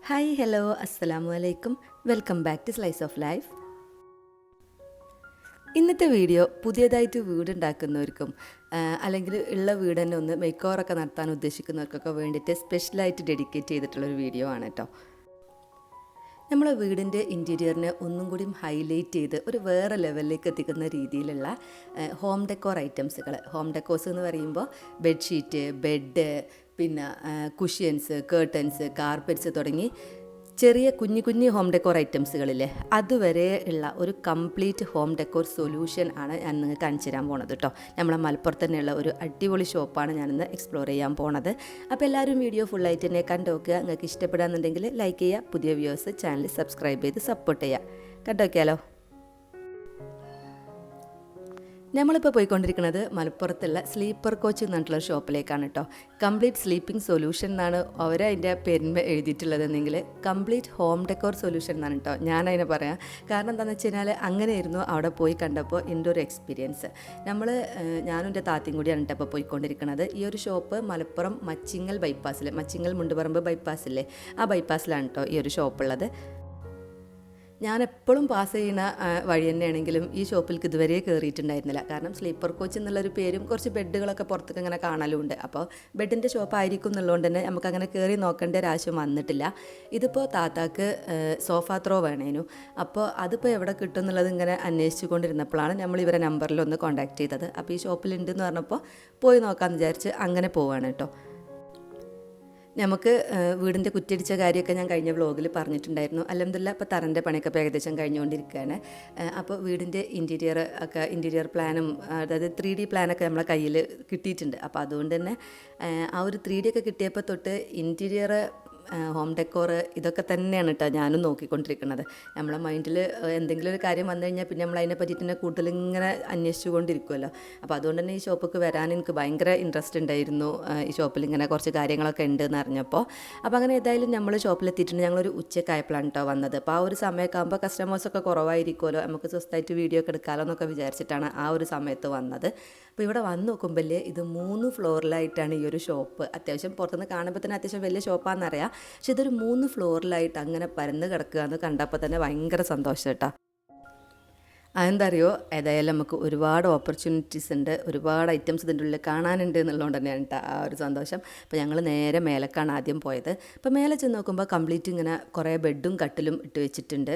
Hi hello അസ്സലാമു അലൈക്കും welcome back to slice of life. ഇന്നത്തെ വീഡിയോ പുതിയതായിട്ട് വീടുണ്ടാക്കുന്നവർക്കും അല്ലെങ്കിൽ ഉള്ള വീട് തന്നെ ഒന്ന് മേക്ക് ഓവറൊക്കെ നടത്താൻ ഉദ്ദേശിക്കുന്നവർക്കൊക്കെ വേണ്ടിയിട്ട് സ്പെഷ്യലായിട്ട് ഡെഡിക്കേറ്റ് ചെയ്തിട്ടുള്ളൊരു വീഡിയോ ആണ് കേട്ടോ. നമ്മളെ വീടിൻ്റെ ഇൻറ്റീരിയറിനെ ഒന്നും കൂടി ഹൈലൈറ്റ് ചെയ്ത് ഒരു വേറെ ലെവലിലേക്ക് എത്തിക്കുന്ന രീതിയിലുള്ള ഹോം ഡെക്കോർ ഐറ്റംസുകൾ. ഹോം ഡെക്കോർസ് എന്ന് പറയുമ്പോൾ ബെഡ്ഷീറ്റ്, ബെഡ്, പിന്നെ കുഷ്യൻസ്, കേർട്ടൻസ്, കാർപ്പറ്റ്സ് തുടങ്ങി ചെറിയ കുഞ്ഞു ഹോം ഡെക്കോർ ഐറ്റംസുകളില്ലേ, അതുവരെ ഉള്ള ഒരു കംപ്ലീറ്റ് ഹോം ഡെക്കോർ സൊല്യൂഷൻ ആണ് ഞാൻ നിങ്ങൾക്ക് കാണിച്ചു തരാൻ പോണത് കേട്ടോ. നമ്മളെ മലപ്പുറത്ത് തന്നെയുള്ള ഒരു അടിപൊളി ഷോപ്പാണ് ഞാനിന്ന് എക്സ്പ്ലോർ ചെയ്യാൻ പോണത്. അപ്പോൾ എല്ലാവരും വീഡിയോ ഫുള്ളായിട്ട് തന്നെ കണ്ടുനോക്കുക. നിങ്ങൾക്ക് ഇഷ്ടപ്പെടാന്നുണ്ടെങ്കിൽ ലൈക്ക് ചെയ്യുക, പുതിയ വ്യൂവേഴ്സ് ചാനൽ സബ്സ്ക്രൈബ് ചെയ്ത് സപ്പോർട്ട് ചെയ്യുക. കണ്ടുനോക്കിയാലോ. നമ്മളിപ്പോൾ പോയിക്കൊണ്ടിരിക്കുന്നത് മലപ്പുറത്തുള്ള സ്ലീപ്പർ കോച്ച് എന്ന് പറഞ്ഞിട്ടുള്ള ഷോപ്പിലേക്കാണ് കേട്ടോ. കംപ്ലീറ്റ് സ്ലീപ്പിംഗ് സൊല്യൂഷൻ എന്നാണ് അവരതിൻ്റെ പേരിന്മേൽ എഴുതിയിട്ടുള്ളതെങ്കിൽ കംപ്ലീറ്റ് ഹോം ഡെക്കോർ സൊല്യൂഷൻ എന്നാണ് കേട്ടോ ഞാനതിനെ പറയാം. കാരണം എന്താണെന്ന് വെച്ച് കഴിഞ്ഞാൽ അങ്ങനെയായിരുന്നു അവിടെ പോയി കണ്ടപ്പോൾ എൻ്റെ ഒരു എക്സ്പീരിയൻസ്. ഞാനും എൻ്റെ താത്തയും കൂടിയാണ് കേട്ടോ ഇപ്പോൾ പോയിക്കൊണ്ടിരിക്കുന്നത്. ഈ ഒരു ഷോപ്പ് മലപ്പുറം മച്ചിങ്ങൽ മുണ്ടുപറമ്പ് ബൈപ്പാസില്ലേ, ആ ബൈപ്പാസിലാണ് കേട്ടോ ഈ ഒരു ഷോപ്പുള്ളത്. ഞാൻ എപ്പോഴും പാസ് ചെയ്യുന്ന വഴി തന്നെയാണെങ്കിലും ഈ ഷോപ്പിലേക്ക് ഇതുവരെ കയറിയിട്ടുണ്ടായിരുന്നില്ല. കാരണം സ്ലീപ്പർ കോച്ച് എന്നുള്ളൊരു പേരും കുറച്ച് ബെഡുകളൊക്കെ പുറത്തൊക്കെ ഇങ്ങനെ കാണലുണ്ട്. അപ്പോൾ ബെഡിൻ്റെ ഷോപ്പ് ആയിരിക്കും എന്നുള്ളതുകൊണ്ട് തന്നെ നമുക്കങ്ങനെ കയറി നോക്കേണ്ട ഒരു ആവശ്യം വന്നിട്ടില്ല. ഇതിപ്പോൾ താത്താക്ക് സോഫ ത്രോ വേണേനു. അപ്പോൾ അതിപ്പോൾ എവിടെ കിട്ടും എന്നുള്ളത് ഇങ്ങനെ അന്വേഷിച്ചു കൊണ്ടിരുന്നപ്പോഴാണ് നമ്മൾ ഇവരെ നമ്പറിലൊന്ന് കോൺടാക്ട് ചെയ്തത്. അപ്പോൾ ഈ ഷോപ്പിലുണ്ടെന്ന് പറഞ്ഞപ്പോൾ പോയി നോക്കാമെന്ന് വിചാരിച്ച് അങ്ങനെ പോവുകയാണ് കേട്ടോ. നമുക്ക് വീടിൻ്റെ കുറ്റിയടിച്ച കാര്യമൊക്കെ ഞാൻ കഴിഞ്ഞ വ്ളോഗിൽ പറഞ്ഞിട്ടുണ്ടായിരുന്നു. അൽഹംദുലില്ലാ ഇപ്പോൾ തറൻ്റെ പണിയൊക്കെ ഇപ്പോൾ ഏകദേശം കഴിഞ്ഞുകൊണ്ടിരിക്കുകയാണ്. അപ്പോൾ വീടിൻ്റെ ഇൻറ്റീരിയർ പ്ലാനും, അതായത് 3D പ്ലാനൊക്കെ നമ്മളെ കയ്യിൽ കിട്ടിയിട്ടുണ്ട്. അപ്പോൾ അതുകൊണ്ട് തന്നെ ആ ഒരു 3D ഒക്കെ കിട്ടിയപ്പോൾ തൊട്ട് ഇൻറ്റീരിയർ, ഹോം ഡെക്കോർ ഇതൊക്കെ തന്നെയാണ് കേട്ടോ ഞാനും നോക്കിക്കൊണ്ടിരിക്കുന്നത്. നമ്മളെ മൈൻഡിൽ എന്തെങ്കിലും ഒരു കാര്യം വന്നു കഴിഞ്ഞാൽ പിന്നെ നമ്മൾ അതിനെ പറ്റിയിട്ട് തന്നെ കൂടുതൽ ഇങ്ങനെ അന്വേഷിച്ചു കൊണ്ടിരിക്കുമല്ലോ. അപ്പോൾ അതുകൊണ്ട് തന്നെ ഈ ഷോപ്പിലേക്ക് വരാൻ എനിക്ക് ഭയങ്കര ഇൻട്രസ്റ്റ് ഉണ്ടായിരുന്നു. ഈ ഷോപ്പിൽ ഇങ്ങനെ കുറച്ച് കാര്യങ്ങളൊക്കെ ഉണ്ട് എന്ന് അറിഞ്ഞപ്പോൾ. അപ്പോൾ അങ്ങനെ ഏതായാലും നമ്മൾ ഷോപ്പിലെത്തിയിട്ടുണ്ട്. ഞങ്ങളൊരു ഉച്ചക്കായപ്പോഴാണ് കേട്ടോ വന്നത്. അപ്പോൾ ആ ഒരു സമയമൊക്കെ ആകുമ്പോൾ കസ്റ്റമേഴ്സൊക്കെ കുറവായിരിക്കുമല്ലോ, നമുക്ക് സ്വസ്ഥമായിട്ട് വീഡിയോ ഒക്കെ എടുക്കാമല്ലോ എന്നൊക്കെ വിചാരിച്ചിട്ടാണ് ആ ഒരു സമയത്ത് വന്നത്. അപ്പോൾ ഇവിടെ വന്ന് നോക്കുമ്പോൾ ഇത് 3 ഫ്ലോറിലായിട്ടാണ് ഈ ഒരു ഷോപ്പ്. അത്യാവശ്യം പുറത്തുനിന്ന് കാണുമ്പോൾ തന്നെ അത്യാവശ്യം വലിയ ഷോപ്പാണെന്നറിയാം. പക്ഷെ ഇതൊരു 3 ഫ്ലോറിലായിട്ട് അങ്ങനെ പരന്ന് കിടക്കുക എന്ന് കണ്ടപ്പോൾ തന്നെ ഭയങ്കര സന്തോഷം കേട്ടോ. അതെന്താ അറിയോ, ഏതായാലും നമുക്ക് ഒരുപാട് ഓപ്പർച്യൂണിറ്റീസ് ഉണ്ട്, ഒരുപാട് ഐറ്റംസ് ഇതിൻ്റെ ഉള്ളിൽ കാണാനുണ്ട് എന്നുള്ളതുകൊണ്ട് തന്നെയാണ് കേട്ടോ ആ ഒരു സന്തോഷം. അപ്പോൾ ഞങ്ങൾ നേരെ മേലേക്കാണ് ആദ്യം പോയത്. അപ്പോൾ മേലെ ചെന്ന് നോക്കുമ്പോൾ കംപ്ലീറ്റ് ഇങ്ങനെ കുറേ ബെഡും കട്ടിലും ഇട്ട് വെച്ചിട്ടുണ്ട്.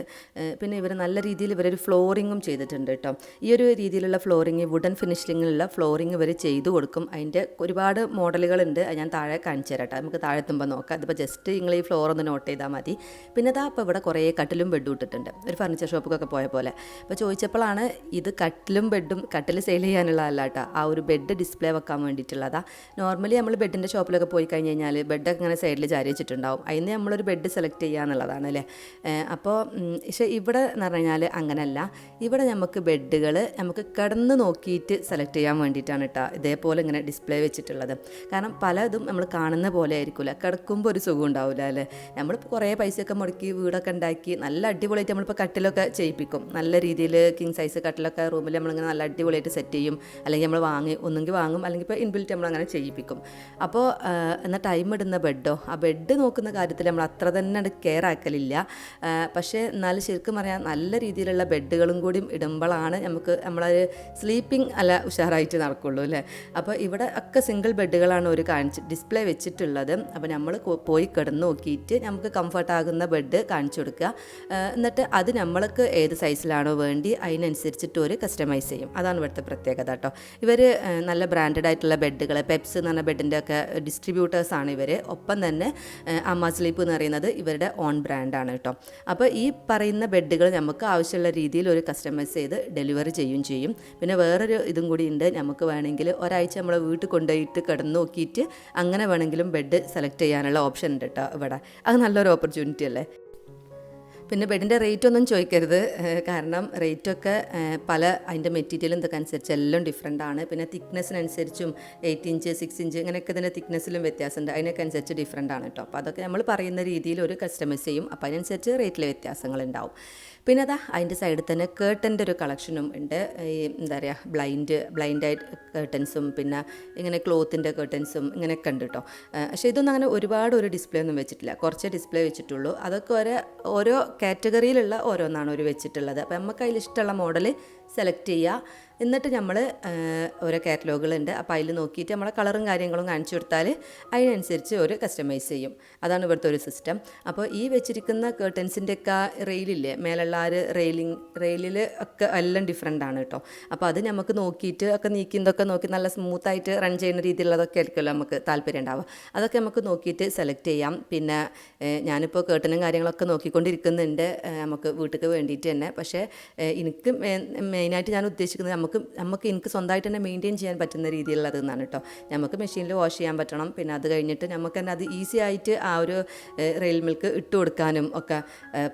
പിന്നെ ഇവർ നല്ല രീതിയിൽ ഇവരൊരു ഫ്ലോറിങ്ങും ചെയ്തിട്ടുണ്ട് കേട്ടോ. ഈ ഒരു രീതിയിലുള്ള ഫ്ലോറിങ്, വുഡൻ ഫിനിഷിങ്ങിലുള്ള ഫ്ലോറിങ് ഇവർ ചെയ്തു കൊടുക്കും. അതിൻ്റെ ഒരുപാട് മോഡലുകളുണ്ട്. അത് ഞാൻ താഴെ കാണിച്ചു തരാം കേട്ടോ. നമുക്ക് താഴെ എത്തുമ്പോൾ നോക്കാം. അതിപ്പോൾ ജസ്റ്റ് നിങ്ങൾ ഈ ഫ്ലോർ ഒന്ന് നോട്ട് ചെയ്താൽ മതി. പിന്നെ അതാ അപ്പോൾ ഇവിടെ കുറേ കട്ടിലും ബെഡും ഇട്ടിട്ടുണ്ട്, ഒരു ഫർണിച്ചർ ഷോപ്പിലൊക്കെ പോയ പോലെ. അപ്പോൾ ചോദിച്ചപ്പോഴാണ് ഇത് കട്ടിൽ സെയിൽ ചെയ്യാനുള്ളതല്ല കേട്ടോ, ആ ഒരു ബെഡ് ഡിസ്പ്ലേ വെക്കാൻ വേണ്ടിയിട്ടുള്ളതാണ്. നോർമലി നമ്മൾ ബെഡിൻ്റെ ഷോപ്പിലൊക്കെ പോയി കഴിഞ്ഞ് കഴിഞ്ഞാൽ ബെഡൊക്കെ ഇങ്ങനെ സൈഡിൽ ചാരി വെച്ചിട്ടുണ്ടാവും. അതിന് നമ്മളൊരു ബെഡ് സെലക്ട് ചെയ്യുക എന്നുള്ളതാണ് അല്ലേ. അപ്പോൾ പക്ഷേ ഇവിടെ എന്ന് പറഞ്ഞു കഴിഞ്ഞാൽ അങ്ങനെയല്ല. ഇവിടെ നമുക്ക് ബെഡുകൾ നമുക്ക് കിടന്ന് നോക്കിയിട്ട് സെലക്ട് ചെയ്യാൻ വേണ്ടിയിട്ടാണ് കേട്ടോ ഇതേപോലെ ഇങ്ങനെ ഡിസ്പ്ലേ വെച്ചിട്ടുള്ളത്. കാരണം പലതും നമ്മൾ കാണുന്ന പോലെ ആയിരിക്കില്ല, കിടക്കുമ്പോൾ ഒരു സുഖം ഉണ്ടാവില്ല അല്ലേ. നമ്മളിപ്പോൾ കുറേ പൈസയൊക്കെ മുടക്കി വീടൊക്കെ ഉണ്ടാക്കി നല്ല അടിപൊളിയായിട്ട് നമ്മളിപ്പോൾ കട്ടിലൊക്കെ ചെയ്യിപ്പിക്കും. നല്ല രീതിയിൽ കിങ് സൈസ് കട്ടിലൊക്കെ റൂമിൽ നമ്മളിങ്ങനെ നല്ല അടിപൊളിയായിട്ട് സെറ്റ് ചെയ്യും. അല്ലെങ്കിൽ നമ്മൾ ഒന്നെങ്കിൽ വാങ്ങും, അല്ലെങ്കിൽ ഇപ്പോൾ ഇൻബിൽറ്റ് നമ്മളങ്ങനെ ചെയ്യിപ്പിക്കും. അപ്പോൾ എന്നാൽ ടൈം ഇടുന്ന ബെഡോ, ആ ബെഡ് നോക്കുന്ന കാര്യത്തിൽ നമ്മൾ അത്ര തന്നെ കെയർ ആക്കലില്ല. പക്ഷേ എന്നാലും ശരിക്കും പറയാം നല്ല രീതിയിലുള്ള ബെഡുകളും കൂടി ഇടുമ്പോഴാണ് നമ്മളൊരു സ്ലീപ്പിംഗ് ഉഷാറായിട്ട് നടക്കുള്ളൂ അല്ലേ. അപ്പോൾ ഇവിടെ ഒക്കെ സിംഗിൾ ബെഡുകളാണ് ഒരു ഡിസ്പ്ലേ വെച്ചിട്ടുള്ളത്. അപ്പോൾ നമ്മൾ പോയി കിടന്ന് നോക്കിയിട്ട് നമുക്ക് കംഫർട്ടാകുന്ന ബെഡ് കാണിച്ചു കൊടുക്കുക. എന്നിട്ട് അത് നമ്മൾക്ക് ഏത് സൈസിലാണോ വേണ്ടി അതിനനുസരിച്ചിട്ട് ഒരു കസ്റ്റമൈസ് ചെയ്യും. അതാണ് ഇവിടുത്തെ പ്രത്യേകത കേട്ടോ. ഇവർ നല്ല ബ്രാൻഡഡ് ആയിട്ടുള്ള ബെഡുകൾ, പെപ്സ് എന്ന് പറഞ്ഞ ബെഡിൻ്റെ ഒക്കെ ഡിസ്ട്രിബ്യൂട്ടേഴ്സാണ് ഇവർ. ഒപ്പം തന്നെ അമ്മ സ്ലീപ്പ് എന്ന് പറയുന്നത് ഇവരുടെ ഓൺ ബ്രാൻഡാണ് കേട്ടോ. അപ്പോൾ ഈ പറയുന്ന ബെഡുകൾ നമുക്ക് ആവശ്യമുള്ള രീതിയിൽ ഒരു കസ്റ്റമൈസ് ചെയ്ത് ഡെലിവറി ചെയ്യും. പിന്നെ വേറൊരു ഇതും കൂടി ഉണ്ട്, നമുക്ക് വേണമെങ്കിൽ ഒരാഴ്ച നമ്മളെ വീട്ടിൽ കൊണ്ടുപോയിട്ട് കിടന്ന് നോക്കിയിട്ട് അങ്ങനെ വേണമെങ്കിലും ബെഡ് സെലക്ട് ചെയ്യാനുള്ള ഓപ്ഷൻ ഉണ്ട് കേട്ടോ ഇവിടെ. അത് നല്ലൊരു ഓപ്പർച്യൂണിറ്റി അല്ലേ. പിന്നെ ബെഡിൻ്റെ റേറ്റ് ഒന്നും ചോദിക്കരുത്, കാരണം റേറ്റൊക്കെ പല അതിൻ്റെ മെറ്റീരിയലും ഇതൊക്കെ അനുസരിച്ച് എല്ലാം ഡിഫറെൻ്റ് ആണ്. പിന്നെ തിക്നെസ്സിനനുസരിച്ചും 8 ഇഞ്ച് 6 ഇഞ്ച് ഇങ്ങനെയൊക്കെ ഇതിൻ്റെ തിക്നെസ്സിലും വ്യത്യാസമുണ്ട്, അതിനൊക്കെ അനുസരിച്ച് ഡിഫറെൻ്റ് ആണ് കേട്ടോ. അപ്പോൾ അതൊക്കെ നമ്മൾ പറയുന്ന രീതിയിൽ ഒരു കസ്റ്റമൈസ് ചെയ്യും, അപ്പോൾ അതിനനുസരിച്ച് റേറ്റിൽ വ്യത്യാസങ്ങളുണ്ടാവും. പിന്നെ അതാ അതിൻ്റെ സൈഡിൽ തന്നെ കേർട്ടൻ്റെ ഒരു കളക്ഷനും ഉണ്ട്. ഈ എന്താ പറയുക ബ്ലൈൻഡായിട്ട് കേർട്ടൻസും പിന്നെ ഇങ്ങനെ ക്ലോത്തിൻ്റെ കേർട്ടൻസും ഇങ്ങനെയൊക്കെ ഉണ്ട് കേട്ടോ. പക്ഷേ ഇതൊന്നും അങ്ങനെ ഒരുപാട് ഒരു ഡിസ്പ്ലേ ഒന്നും വെച്ചിട്ടില്ല, കുറച്ചേ ഡിസ്പ്ലേ വെച്ചിട്ടുള്ളൂ. അതൊക്കെ ഓരോ കാറ്റഗറിയിലുള്ള ഓരോന്നാണ് ഒരു വെച്ചിട്ടുള്ളത്. അപ്പോൾ നമുക്ക് അതിൽ ഇഷ്ടമുള്ള മോഡൽ സെലക്ട് ചെയ്യുക. എന്നിട്ട് നമ്മൾ ഓരോ കാറ്റലോഗുകളുണ്ട്, അപ്പോൾ അതിൽ നോക്കിയിട്ട് നമ്മളെ കളറും കാര്യങ്ങളും കാണിച്ചു കൊടുത്താൽ അതിനനുസരിച്ച് ഒരു കസ്റ്റമൈസ് ചെയ്യും. അതാണ് ഇവിടുത്തെ ഒരു സിസ്റ്റം. അപ്പോൾ ഈ വെച്ചിരിക്കുന്ന കേർട്ടൻസിൻ്റെ ഒക്കെ റെയിലില്ലേ, മേലുള്ള ആ ഒരു റെയിലിൽ ഒക്കെ എല്ലാം ഡിഫറെൻ്റ് ആണ് കേട്ടോ. അപ്പോൾ അത് നമുക്ക് നോക്കിയിട്ട് ഒക്കെ നീക്കിയതൊക്കെ നോക്കി നല്ല സ്മൂത്തായിട്ട് റൺ ചെയ്യുന്ന രീതിയിലുള്ളതൊക്കെ ആയിരിക്കുമല്ലോ നമുക്ക് താല്പര്യം ഉണ്ടാവുക. അതൊക്കെ നമുക്ക് നോക്കിയിട്ട് സെലക്ട് ചെയ്യാം. പിന്നെ ഞാനിപ്പോൾ കേർട്ടനും കാര്യങ്ങളൊക്കെ നോക്കിക്കൊണ്ടിരിക്കുന്നുണ്ട് നമുക്ക് വീട്ടിലേക്ക് വേണ്ടിയിട്ട് തന്നെ. പക്ഷേ എനിക്ക് മെയിനായിട്ട് ഞാൻ ഉദ്ദേശിക്കുന്നത് എനിക്ക് സ്വന്തമായിട്ട് തന്നെ മെയിൻറ്റെയിൻ ചെയ്യാൻ പറ്റുന്ന രീതിയിലുള്ളത് എന്നാണ് കേട്ടോ. നമുക്ക് മെഷീനിൽ വാഷ് ചെയ്യാൻ പറ്റണം. പിന്നെ അത് കഴിഞ്ഞിട്ട് നമുക്ക് തന്നെ അത് ഈസി ആയിട്ട് ആ ഒരു റെയിൽ മിൽക്ക് ഇട്ട് കൊടുക്കാനും ഒക്കെ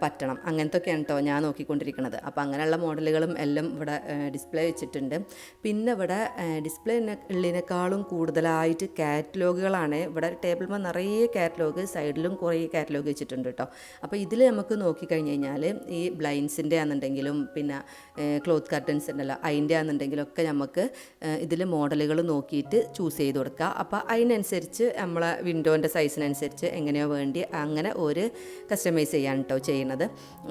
പറ്റണം. അങ്ങനത്തൊക്കെയാണ് കേട്ടോ ഞാൻ നോക്കിക്കൊണ്ടിരിക്കുന്നത്. അപ്പോൾ അങ്ങനെയുള്ള മോഡലുകളും എല്ലാം ഇവിടെ ഡിസ്പ്ലേ വെച്ചിട്ടുണ്ട്. പിന്നെ ഇവിടെ ഡിസ്പ്ലേ ഉള്ളതിനേക്കാളും കൂടുതലായിട്ട് കാറ്റലോഗുകളാണ്. ഇവിടെ ടേബിളിൽ നിറയെ കാറ്റലോഗ്, സൈഡിലും കുറേ കാറ്റലോഗ് വെച്ചിട്ടുണ്ട് കേട്ടോ. അപ്പോൾ ഇതിൽ നമുക്ക് നോക്കിക്കഴിഞ്ഞ് കഴിഞ്ഞാൽ ഈ ബ്ലൈൻഡ്സിൻ്റെ ആണെന്നുണ്ടെങ്കിലും പിന്നെ ക്ലോത്ത് കർട്ടൻസ് ഉണ്ടല്ലോ അതിൻ്റെ ആണെന്നുണ്ടെങ്കിലൊക്കെ നമുക്ക് ഇതിൽ മോഡലുകൾ നോക്കിയിട്ട് ചൂസ് ചെയ്ത് കൊടുക്കുക. അപ്പോൾ അതിനനുസരിച്ച് നമ്മളെ വിൻഡോൻ്റെ സൈസിനനുസരിച്ച് എങ്ങനെയോ വേണ്ടി അങ്ങനെ ഒരു കസ്റ്റമൈസ് ചെയ്യാൻ കേട്ടോ ചെയ്യുന്നത്.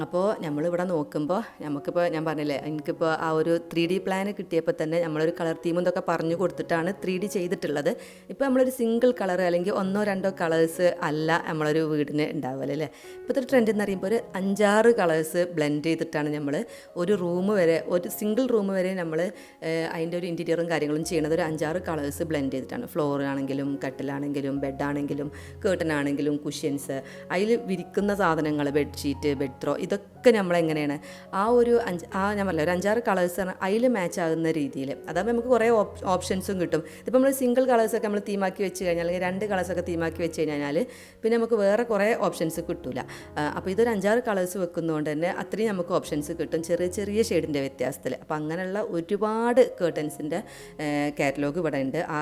അപ്പോൾ നമ്മളിവിടെ നോക്കുമ്പോൾ നമുക്കിപ്പോൾ ഞാൻ പറഞ്ഞില്ലേ, എനിക്കിപ്പോൾ ആ ഒരു 3D പ്ലാൻ കിട്ടിയപ്പോൾ തന്നെ നമ്മളൊരു കളർ തീം ഇതൊക്കെ പറഞ്ഞു കൊടുത്തിട്ടാണ് 3D ചെയ്തിട്ടുള്ളത്. ഇപ്പോൾ നമ്മളൊരു സിംഗിൾ കളർ അല്ലെങ്കിൽ 1-2 കളേഴ്സ് അല്ല നമ്മളൊരു വീടിന് ഉണ്ടാവുമല്ലോ അല്ലേ. ഇപ്പോഴത്തെ ട്രെൻഡ് എന്ന് പറയുമ്പോൾ ഒരു 5-6 കളേഴ്സ് ബ്ലെൻഡ് ചെയ്തിട്ടാണ് നമ്മൾ ഒരു ഒരു സിംഗിൾ റൂം വരെ നമ്മൾ അതിൻ്റെ ഒരു ഇൻറ്റീരിയറും കാര്യങ്ങളും ചെയ്യണത് ഒരു 5-6 കളേഴ്സ് ബ്ലെൻഡ് ചെയ്തിട്ടാണ്. ഫ്ലോറാണെങ്കിലും കട്ടിലാണെങ്കിലും ബെഡാണെങ്കിലും കേർട്ടനാണെങ്കിലും കുഷ്യൻസ്, അതിൽ വിരിക്കുന്ന സാധനങ്ങൾ ബെഡ്ഷീറ്റ് ബെഡ് ത്രോ ഇതൊക്കെ നമ്മളെങ്ങനെയാണ് ഞാൻ പറഞ്ഞില്ല ഒരു 5-6 കളേഴ്സ് അതിൽ മാച്ച് ആകുന്ന രീതിയിൽ. അതാകുമ്പോൾ നമുക്ക് കുറേ ഓപ്ഷൻസും കിട്ടും. ഇതിപ്പോൾ നമ്മൾ സിംഗിൾ കളേഴ്സൊക്കെ നമ്മൾ തീമാക്കി വെച്ച് കഴിഞ്ഞാൽ അല്ലെങ്കിൽ 2 കളേഴ്സൊക്കെ തീമാക്കി വെച്ച് കഴിഞ്ഞാൽ പിന്നെ നമുക്ക് വേറെ കുറേ ഓപ്ഷൻസ് കിട്ടില്ല. അപ്പോൾ ഇതൊരു 5-6 കളേഴ്സ് വെക്കുന്നതുകൊണ്ട് തന്നെ അത്രയും നമുക്ക് ഓപ്ഷൻസ് കിട്ടും ചെറിയ ചെറിയ ഷെയ്ഡിൻ്റെ വ്യത്യാസത്തിൽ. അപ്പോൾ അങ്ങനെയുള്ള ഒരുപാട് കേർട്ടൻസിൻ്റെ കാറ്റലോഗ് ഇവിടെ ഉണ്ട്. ആ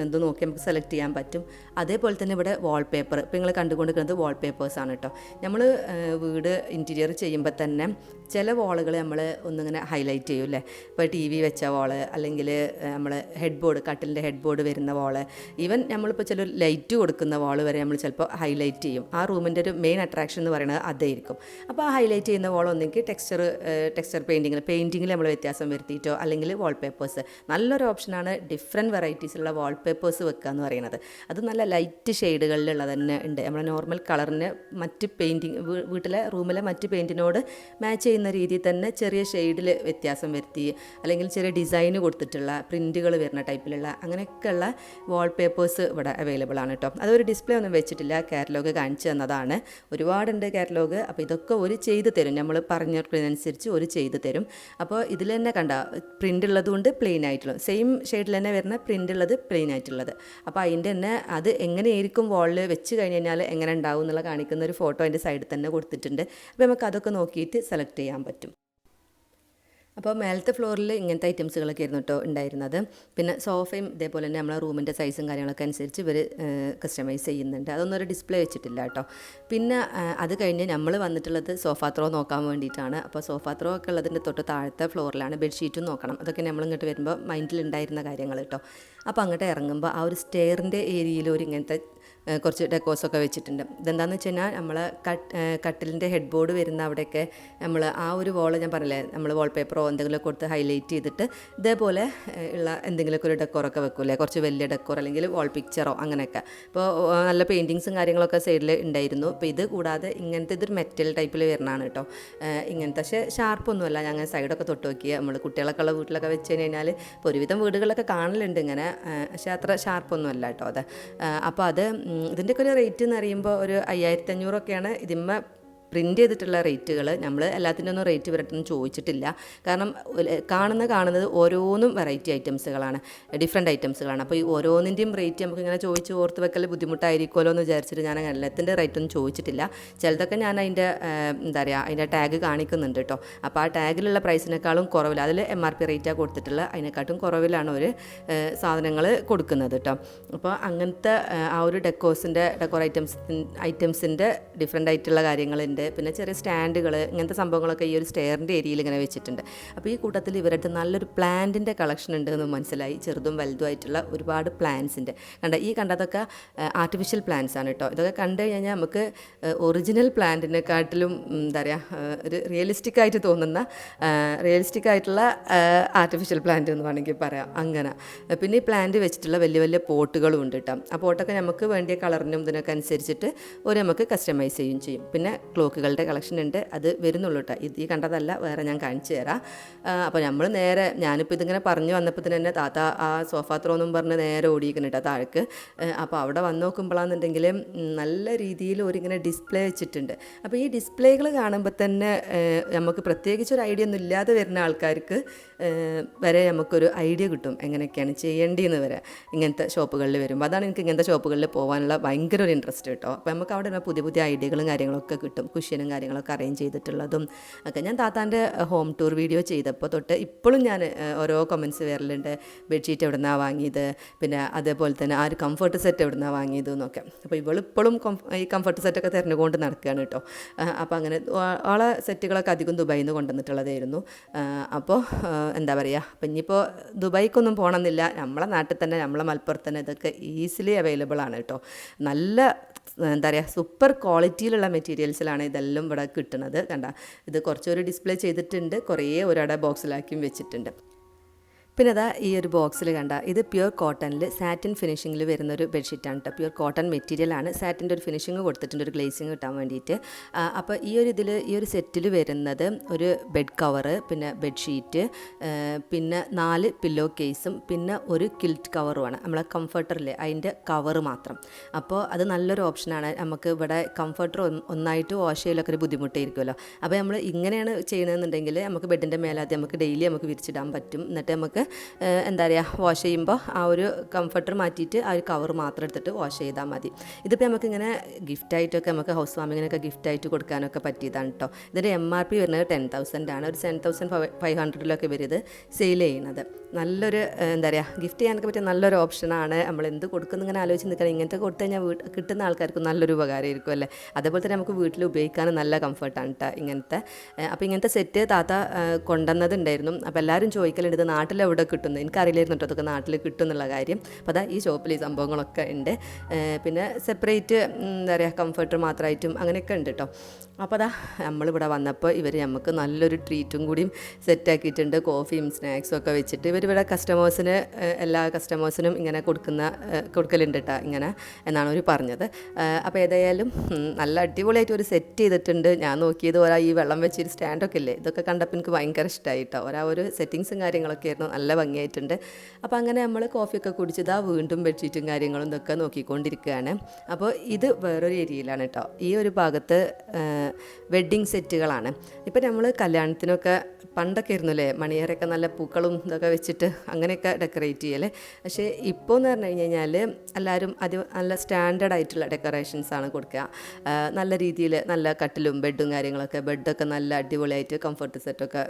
ഇത് നോക്കി നമുക്ക് സെലക്ട് ചെയ്യാൻ പറ്റും. അതേപോലെ തന്നെ ഇവിടെ വാൾപേപ്പർ, ഇപ്പോൾ നിങ്ങൾ കണ്ടുകൊണ്ടിരിക്കുന്നത് വാൾപേപ്പേഴ്സാണ് കേട്ടോ. നമ്മൾ വീട് ഇൻറ്റീരിയർ ചെയ്യുമ്പോൾ തന്നെ ചില വാളുകൾ നമ്മൾ ഒന്നിങ്ങനെ ഹൈലൈറ്റ് ചെയ്യും അല്ലേ. ഇപ്പോൾ TV വെച്ച വാള് അല്ലെങ്കിൽ നമ്മൾ കട്ടിലിൻ്റെ ഹെഡ് ബോർഡ് വരുന്ന വാള്, ഈവൻ നമ്മളിപ്പോൾ ചില ലൈറ്റ് കൊടുക്കുന്ന വാള് വരെ നമ്മൾ ചിലപ്പോൾ ഹൈലൈറ്റ് ചെയ്യും. ആ റൂമിൻ്റെ ഒരു മെയിൻ അട്രാക്ഷൻ എന്ന് പറയുന്നത് അതായിരിക്കും. അപ്പോൾ ആ ഹൈലൈറ്റ് ചെയ്യുന്ന വാൾ ഒന്നെങ്കിൽ ടെക്സ്ചർ പെയിൻറ്റിങ്ങിൽ നമ്മൾ വ്യത്യാസം വരുത്തിയിട്ടോ അല്ലെങ്കിൽ വാൾപേപ്പേഴ്സ് നല്ലൊരു ഓപ്ഷനാണ്. ഡിഫറെൻറ്റ് വെറൈറ്റീസിലുള്ള വാൾപേപ്പേഴ്സ് വെക്കുക എന്ന് പറയുന്നത്. അത് നല്ല ലൈറ്റ് ഷെയ്ഡുകളിലുള്ളത് തന്നെ ഉണ്ട്. നമ്മുടെ നോർമൽ കളറിന് മറ്റ് വീട്ടിലെ റൂമിലെ മറ്റ് പെയിൻറ്റിനോട് മാച്ച് ചെയ്യുന്ന രീതിയിൽ തന്നെ ചെറിയ ഷെയ്ഡിൽ വ്യത്യാസം വരുത്തി അല്ലെങ്കിൽ ചെറിയ ഡിസൈന് കൊടുത്തിട്ടുള്ള പ്രിൻറ്റുകൾ വരുന്ന ടൈപ്പിലുള്ള അങ്ങനെയൊക്കെയുള്ള വാൾപേപ്പേഴ്സ് ഇവിടെ അവൈലബിൾ ആണ് കേട്ടോ. അതൊരു ഡിസ്പ്ലേ ഒന്നും വെച്ചിട്ടില്ല, കാറ്റലോഗ് കാണിച്ചു തന്നതാണ്. ഒരുപാടുണ്ട് കാറ്റലോഗ്. അപ്പോൾ ഇതൊക്കെ ഒരു ചെയ്ത് തരും, നമ്മൾ പറഞ്ഞതിനനുസരിച്ച് ഒരു ചെയ്ത് തരും. അപ്പോൾ ഇതിൽ തന്നെ കണ്ട പ്രിൻ്റ് ഉള്ളതുകൊണ്ട് പ്ലെയിൻ ആയിട്ടുള്ളത്, സെയിം ഷെയ്ഡിൽ തന്നെ വരുന്ന പ്രിൻ്റ് ഉള്ളത് പ്ലെയിൻ ആയിട്ടുള്ളത്. അപ്പോൾ അതിൻ്റെ തന്നെ അത് എങ്ങനെയായിരിക്കും വാളിൽ വെച്ച് കഴിഞ്ഞ് കഴിഞ്ഞാൽ എങ്ങനെ ഉണ്ടാവും എന്നുള്ള കാണിക്കുന്ന ഒരു ഫോട്ടോ അതിൻ്റെ സൈഡിൽ തന്നെ കൊടുത്തിട്ടുണ്ട്. അപ്പോൾ നമുക്ക് അതൊക്കെ നോക്കിയിട്ട് സെലക്ട് ചെയ്യാൻ പറ്റും. അപ്പോൾ മേലത്തെ ഫ്ലോറിൽ ഇങ്ങനത്തെ ഐറ്റംസുകളൊക്കെ ആയിരുന്നു കേട്ടോ ഉണ്ടായിരുന്നത്. പിന്നെ സോഫയും ഇതേപോലെ തന്നെ നമ്മളെ റൂമിൻ്റെ സൈസും കാര്യങ്ങളൊക്കെ അനുസരിച്ച് ഇവർ കസ്റ്റമൈസ് ചെയ്യുന്നുണ്ട്. അതൊന്നും ഒരു ഡിസ്പ്ലേ വെച്ചിട്ടില്ല കേട്ടോ. പിന്നെ അത് കഴിഞ്ഞ് നമ്മൾ വന്നിട്ടുള്ളത് സോഫ ത്രോ നോക്കാൻ വേണ്ടിയിട്ടാണ്. അപ്പോൾ സോഫ ത്രോ ഒക്കെ ഉള്ളതിൻ്റെ തൊട്ട് താഴത്തെ ഫ്ലോറിലാണ്. ബെഡ്ഷീറ്റും നോക്കണം. അതൊക്കെ നമ്മൾ ഇങ്ങോട്ട് വരുമ്പോൾ മൈൻഡിലുണ്ടായിരുന്ന കാര്യങ്ങൾ കേട്ടോ. അപ്പോൾ അങ്ങോട്ട് ഇറങ്ങുമ്പോൾ ആ ഒരു സ്റ്റെയറിൻ്റെ ഏരിയയിൽ ഒരു ഇങ്ങനത്തെ കുറച്ച് ഡെക്കോസൊക്കെ വെച്ചിട്ടുണ്ട്. ഇതെന്താണെന്ന് വെച്ച് കഴിഞ്ഞാൽ നമ്മൾ കട്ടിലിൻ്റെ ഹെഡ് ബോർഡ് വരുന്ന അവിടെയൊക്കെ നമ്മൾ ആ ഒരു വോള് ഞാൻ പറഞ്ഞില്ലേ, നമ്മൾ വാൾപേപ്പറോ എന്തെങ്കിലുമൊക്കെ കൊടുത്ത് ഹൈലൈറ്റ് ചെയ്തിട്ട് ഇതേപോലെ ഉള്ള എന്തെങ്കിലുമൊക്കെ ഒരു ഡെക്കോറൊക്കെ വെക്കൂലേ, കുറച്ച് വലിയ ഡെക്കോർ അല്ലെങ്കിൽ വാൾ പിക്ചറോ അങ്ങനെയൊക്കെ. അപ്പോൾ നല്ല പെയിൻറ്റിങ്സും കാര്യങ്ങളൊക്കെ സൈഡിൽ ഉണ്ടായിരുന്നു. അപ്പോൾ ഇത് കൂടാതെ ഇങ്ങനത്തെ ഇതൊരു മെറ്റൽ ടൈപ്പിൽ വരുന്നതാണ് കേട്ടോ. ഇങ്ങനത്തെ പക്ഷേ ഷാർപ്പൊന്നുമല്ല. ഞങ്ങൾ സൈഡൊക്കെ തൊട്ട് നോക്കിയാൽ നമ്മൾ കുട്ടികളൊക്കെ ഉള്ള വീട്ടിലൊക്കെ വെച്ച് കഴിഞ്ഞാൽ ഇപ്പോൾ ഒരുവിധം വീടുകളിലൊക്കെ കാണലുണ്ട് ഇങ്ങനെ, പക്ഷേ അത്ര ഷാർപ്പൊന്നും അല്ല കേട്ടോ അത്. അപ്പോൾ ഇതിൻ്റെയൊക്കെ ഒരു റേറ്റ് എന്ന് പറയുമ്പോൾ ഒരു 5500 ഇതിന്മേ പ്രിൻ്റ് ചെയ്തിട്ടുള്ള റേറ്റുകൾ നമ്മൾ എല്ലാത്തിൻ്റെ ഒന്നും റേറ്റ് ഇവരടുത്തൊന്നും ചോദിച്ചിട്ടില്ല. കാരണം കാണുന്നത് ഓരോന്നും വെറൈറ്റി ഐറ്റംസുകളാണ്, ഡിഫറെൻറ്റ് ഐറ്റംസുകളാണ്. അപ്പോൾ ഈ ഓരോന്നിൻ്റെയും റേറ്റ് നമുക്ക് ഇങ്ങനെ ചോദിച്ച് ഓർത്ത് വെക്കൽ ബുദ്ധിമുട്ടായിരിക്കുമല്ലോ എന്ന് വിചാരിച്ചിട്ട് ഞാൻ എല്ലാത്തിൻ്റെ റേറ്റൊന്നും ചോദിച്ചിട്ടില്ല. ചിലതൊക്കെ ഞാൻ അതിൻ്റെ അതിൻ്റെ ടാഗ് കാണിക്കുന്നുണ്ട് കേട്ടോ. അപ്പോൾ ആ ടാഗിലുള്ള പ്രൈസിനേക്കാളും കുറവില്ല, അതിൽ MRP റേറ്റാണ് കൊടുത്തിട്ടുള്ളത്, അതിനെക്കാട്ടും കുറവിലാണ് ഒരു സാധനങ്ങൾ കൊടുക്കുന്നത് കേട്ടോ. അപ്പോൾ അങ്ങനത്തെ ആ ഒരു ഡെക്കോർ ഐറ്റംസിൻ്റെ ഡിഫറെൻ്റ് ആയിട്ടുള്ള കാര്യങ്ങളുണ്ട്. പിന്നെ ചെറിയ സ്റ്റാൻഡുകൾ, ഇങ്ങനത്തെ സംഭവങ്ങളൊക്കെ ഈ ഒരു സ്റ്റെയറിൻ്റെ ഏരിയയിൽ ഇങ്ങനെ വെച്ചിട്ടുണ്ട്. അപ്പോൾ ഈ കൂട്ടത്തിൽ ഇവരുടെ നല്ലൊരു പ്ലാന്റിൻ്റെ കളക്ഷൻ ഉണ്ട് എന്ന് മനസ്സിലായി. ചെറുതും വലുതുമായിട്ടുള്ള ഒരുപാട് പ്ലാന്റ്സിൻ്റെ ഈ കണ്ടതൊക്കെ ആർട്ടിഫിഷ്യൽ പ്ലാന്റ്സ് ആണ് കേട്ടോ. ഇതൊക്കെ കണ്ടു കഴിഞ്ഞാൽ നമുക്ക് ഒറിജിനൽ പ്ലാന്റിനെക്കാട്ടിലും ഒരു റിയലിസ്റ്റിക് ആയിട്ട് തോന്നുന്ന റിയലിസ്റ്റിക് ആയിട്ടുള്ള ആർട്ടിഫിഷ്യൽ പ്ലാന്റ് എന്ന് വേണമെങ്കിൽ പറയാം അങ്ങനെ. പിന്നെ ഈ പ്ലാന്റ് വെച്ചിട്ടുള്ള വലിയ വലിയ പോട്ടുകളും ഉണ്ട് കേട്ടോ. ആ പോട്ടൊക്കെ നമുക്ക് വേണ്ടിയ കളറിനും ഇതിനൊക്കെ അനുസരിച്ചിട്ട് നമുക്ക് കസ്റ്റമൈസ് ചെയ്യും. പിന്നെ ക്ലോക്കുകളുടെ കളക്ഷൻ ഉണ്ട്, അത് വരുന്നുള്ളൂ കേട്ടോ. ഈ കണ്ടതല്ല, വേറെ ഞാൻ കാണിച്ചു തരാം. അപ്പോൾ നമ്മൾ നേരെ ഞാനിപ്പോൾ ഇതിങ്ങനെ പറഞ്ഞു വന്നപ്പോൾ തന്നെ താത്ത ആ സോഫ ത്രോന്നും പറഞ്ഞ് നേരെ ഓടിയിരിക്കണം കേട്ടോ താഴേക്ക്. അപ്പോൾ അവിടെ വന്ന് നോക്കുമ്പോഴാണെന്നുണ്ടെങ്കിൽ നല്ല രീതിയിൽ ഒരിങ്ങനെ ഡിസ്പ്ലേ വെച്ചിട്ടുണ്ട്. അപ്പോൾ ഈ ഡിസ്പ്ലേകൾ കാണുമ്പോൾ തന്നെ നമുക്ക് പ്രത്യേകിച്ച് ഒരു ഐഡിയ ഒന്നും ഇല്ലാതെ വരുന്ന ആൾക്കാർക്ക് വരെ നമുക്കൊരു ഐഡിയ കിട്ടും എങ്ങനെയൊക്കെയാണ് ചെയ്യേണ്ടതെന്ന് വരെ ഇങ്ങനത്തെ ഷോപ്പുകളിൽ വരുമ്പോൾ. അതാണ് എനിക്ക് ഇങ്ങനത്തെ ഷോപ്പുകളിൽ പോകാനുള്ള ഭയങ്കര ഒരു ഇൻട്രസ്റ്റ് കേട്ടോ. അപ്പോൾ നമുക്ക് അവിടെ പുതിയ പുതിയ ഐഡിയകളും കാര്യങ്ങളൊക്കെ കിട്ടും. കുഷ്യനും കാര്യങ്ങളൊക്കെ അറേഞ്ച് ചെയ്തിട്ടുള്ളതും ഒക്കെ. ഞാൻ താത്താൻ്റെ ഹോം ടൂർ വീഡിയോ ചെയ്തപ്പോൾ തൊട്ട് ഇപ്പോഴും ഞാൻ ഓരോ കമൻറ്റ്സ് വരലുണ്ട്. ബെഡ്ഷീറ്റ് എവിടെ നിന്നാണ് വാങ്ങിയത്, പിന്നെ അതേപോലെ തന്നെ ആ ഒരു കംഫർട്ട് സെറ്റ് എവിടെ നിന്നാണ് വാങ്ങിയത് എന്നൊക്കെ. അപ്പോൾ ഇവളിപ്പോഴും ഈ കംഫർട്ട് സെറ്റൊക്കെ തിരഞ്ഞുകൊണ്ട് നടക്കുകയാണ് കേട്ടോ. അപ്പോൾ അങ്ങനെ ഓളെ സെറ്റുകളൊക്കെ അധികം ദുബായിൽ നിന്ന് കൊണ്ടുവന്നിട്ടുള്ളതായിരുന്നു. അപ്പോൾ എന്താ പറയുക, അപ്പം ഇനിയിപ്പോൾ ദുബായിക്കൊന്നും പോകണമെന്നില്ല, നമ്മളെ നാട്ടിൽ തന്നെ നമ്മളെ മലപ്പുറത്ത് തന്നെ ഇതൊക്കെ ഈസിലി അവൈലബിൾ ആണ് കേട്ടോ. നല്ല എന്താ പറയുക സൂപ്പർ ക്വാളിറ്റിയിലുള്ള മെറ്റീരിയൽസിലാണ് ഇതെല്ലാം ഇവിടെ കിട്ടുന്നത്. കണ്ട ഇത് കുറച്ചൊരു ഡിസ്പ്ലേ ചെയ്തിട്ടുണ്ട്, കുറേ ഒരാടെ ബോക്സിലാക്കിയും വെച്ചിട്ടുണ്ട്. പിന്നെ അതാ ഈ ഒരു ബോക്സിൽ കണ്ട ഇത് പ്യുർ കോട്ടണിൽ സാറ്റിൻ ഫിനിഷിങ്ങിൽ വരുന്നൊരു ബെഡ്ഷീറ്റാണ് കേട്ടോ. പ്യുർ കോട്ടൺ മെറ്റീരിയലാണ്, സാറ്റിൻ്റെ ഒരു ഫിനിഷിങ് കൊടുത്തിട്ടുണ്ട്, ഒരു ഗ്ലേസിങ് കിട്ടാൻ വേണ്ടിയിട്ട്. അപ്പോൾ ഈ ഒരു സെറ്റിൽ വരുന്നത് ഒരു ബെഡ് കവറ്, പിന്നെ ബെഡ്ഷീറ്റ്, പിന്നെ 4 പില്ലോ കേസും, പിന്നെ ഒരു കിൽറ്റ് കവറുമാണ്. നമ്മളെ കംഫർട്ടറില്ലേ അതിൻ്റെ കവറ് മാത്രം. അപ്പോൾ അത് നല്ലൊരു ഓപ്ഷനാണ്. നമുക്ക് ഇവിടെ കംഫർട്ടർ ഒന്നായിട്ട് വാഷ് ചെയ്യലൊക്കെ ഒരു ബുദ്ധിമുട്ടായിരിക്കുമല്ലോ. അപ്പോൾ നമ്മൾ ഇങ്ങനെയാണ് ചെയ്യണമെന്നുണ്ടെങ്കിൽ നമുക്ക് ബെഡിൻ്റെ മേലാദ്യം നമുക്ക് ഡെയിലി നമുക്ക് വിരിച്ചിടാൻ പറ്റും. എന്നിട്ട് നമുക്ക് എന്താ പറയുക വാഷ് ചെയ്യുമ്പോൾ ആ ഒരു കംഫർട്ടർ മാറ്റിയിട്ട് ആ ഒരു കവർ മാത്രം എടുത്തിട്ട് വാഷ് ചെയ്താൽ മതി. ഇതിപ്പോൾ നമുക്കിങ്ങനെ ഗിഫ്റ്റായിട്ടൊക്കെ നമുക്ക് ഹൗസ് വാമിങ്ങിനൊക്കെ ഗിഫ്റ്റായിട്ട് കൊടുക്കാനൊക്കെ പറ്റിയതാണ് കേട്ടോ. ഇതിൻ്റെ MRP വരുന്നത് 10,000 ആണ്. ഒരു 10,500 ഇവർ ഇത് സെയിൽ ചെയ്യുന്നത്. നല്ലൊരു എന്താ പറയുക ഗിഫ്റ്റ് ചെയ്യാനൊക്കെ പറ്റിയ നല്ലൊരു ഓപ്ഷനാണ്. നമ്മൾ എന്ത് കൊടുക്കുന്ന ഇങ്ങനെ ആലോചിച്ച് നിൽക്കണം. ഇങ്ങനത്തെ കൊടുത്തു കഴിഞ്ഞാൽ കിട്ടുന്ന ആൾക്കാർക്ക് നല്ലൊരു ഉപകാരമായിരിക്കും അല്ലേ. അതേപോലെ തന്നെ നമുക്ക് വീട്ടിൽ ഉപയോഗിക്കാനും നല്ല കംഫർട്ടാണ് കേട്ടോ ഇങ്ങനത്തെ. അപ്പോൾ ഇങ്ങനത്തെ സെറ്റ് താത്ത കൊണ്ടുവന്നതുണ്ടായിരുന്നു. അപ്പോൾ എല്ലാവരും ചോദിക്കലുണ്ട് ഇത് നാട്ടിലെവിടെ കിട്ടുന്നത്. എനിക്കറിയില്ലായിരുന്നു കേട്ടോ അതൊക്കെ നാട്ടിൽ കിട്ടും എന്നുള്ള കാര്യം. അപ്പോൾ അതാ ഈ ഷോപ്പിൽ ഈ സംഭവങ്ങളൊക്കെ ഉണ്ട്. പിന്നെ സെപ്പറേറ്റ് എന്താ പറയുക കംഫർട്ടർ മാത്രമായിട്ടും അങ്ങനെയൊക്കെ ഉണ്ട് കേട്ടോ. അപ്പോൾ അതാ നമ്മളിവിടെ വന്നപ്പോൾ ഇവർ നമുക്ക് നല്ലൊരു ട്രീറ്റും കൂടിയും സെറ്റാക്കിയിട്ടുണ്ട്. കോഫിയും സ്നാക്സും ഒക്കെ വെച്ചിട്ട് ഇവരിവിടെ കസ്റ്റമേഴ്സിന് എല്ലാ കസ്റ്റമേഴ്സിനും ഇങ്ങനെ കൊടുക്കലുണ്ട് കേട്ടോ ഇങ്ങനെ എന്നാണ് അവർ പറഞ്ഞത്. അപ്പോൾ ഏതായാലും നല്ല അടിപൊളിയായിട്ട് ഒരു സെറ്റ് ചെയ്തിട്ടുണ്ട്. ഞാൻ നോക്കിയത് ഈ വെള്ളം വെച്ചൊരു സ്റ്റാൻഡൊക്കെ ഇല്ലേ ഇതൊക്കെ കണ്ടപ്പോൾ എനിക്ക് ഭയങ്കര ഇഷ്ടമായി കേട്ടോ. ഒരു സെറ്റിങ്സും കാര്യങ്ങളൊക്കെ ആയിരുന്നു, നല്ല ഭംഗിയായിട്ടുണ്ട്. അപ്പോൾ അങ്ങനെ നമ്മൾ കോഫിയൊക്കെ കുടിച്ചതാ വീണ്ടും ബെഡ്ഷീറ്റും കാര്യങ്ങളും ഇതൊക്കെ നോക്കിക്കൊണ്ടിരിക്കുകയാണ്. അപ്പോൾ ഇത് വേറൊരു ഏരിയയിലാണ് കേട്ടോ. ഈ ഒരു ഭാഗത്ത് വെഡ്ഡിങ് സെറ്റുകളാണ്. ഇപ്പം നമ്മൾ കല്യാണത്തിനൊക്കെ പണ്ടൊക്കെ ആയിരുന്നു അല്ലേ മണിയറൊക്കെ നല്ല പൂക്കളും ഇതൊക്കെ വെച്ചിട്ട് അങ്ങനെയൊക്കെ ഡെക്കറേറ്റ് ചെയ്യൽ. പക്ഷേ ഇപ്പോൾ എന്ന് പറഞ്ഞു കഴിഞ്ഞാൽ എല്ലാവരും നല്ല സ്റ്റാൻഡേർഡ് ആയിട്ടുള്ള ഡെക്കറേഷൻസാണ് കൊടുക്കുക. നല്ല രീതിയിൽ നല്ല കട്ടിലും ബെഡും കാര്യങ്ങളൊക്കെ ബെഡൊക്കെ നല്ല അടിപൊളിയായിട്ട് കംഫർട്ട് സെറ്റൊക്കെ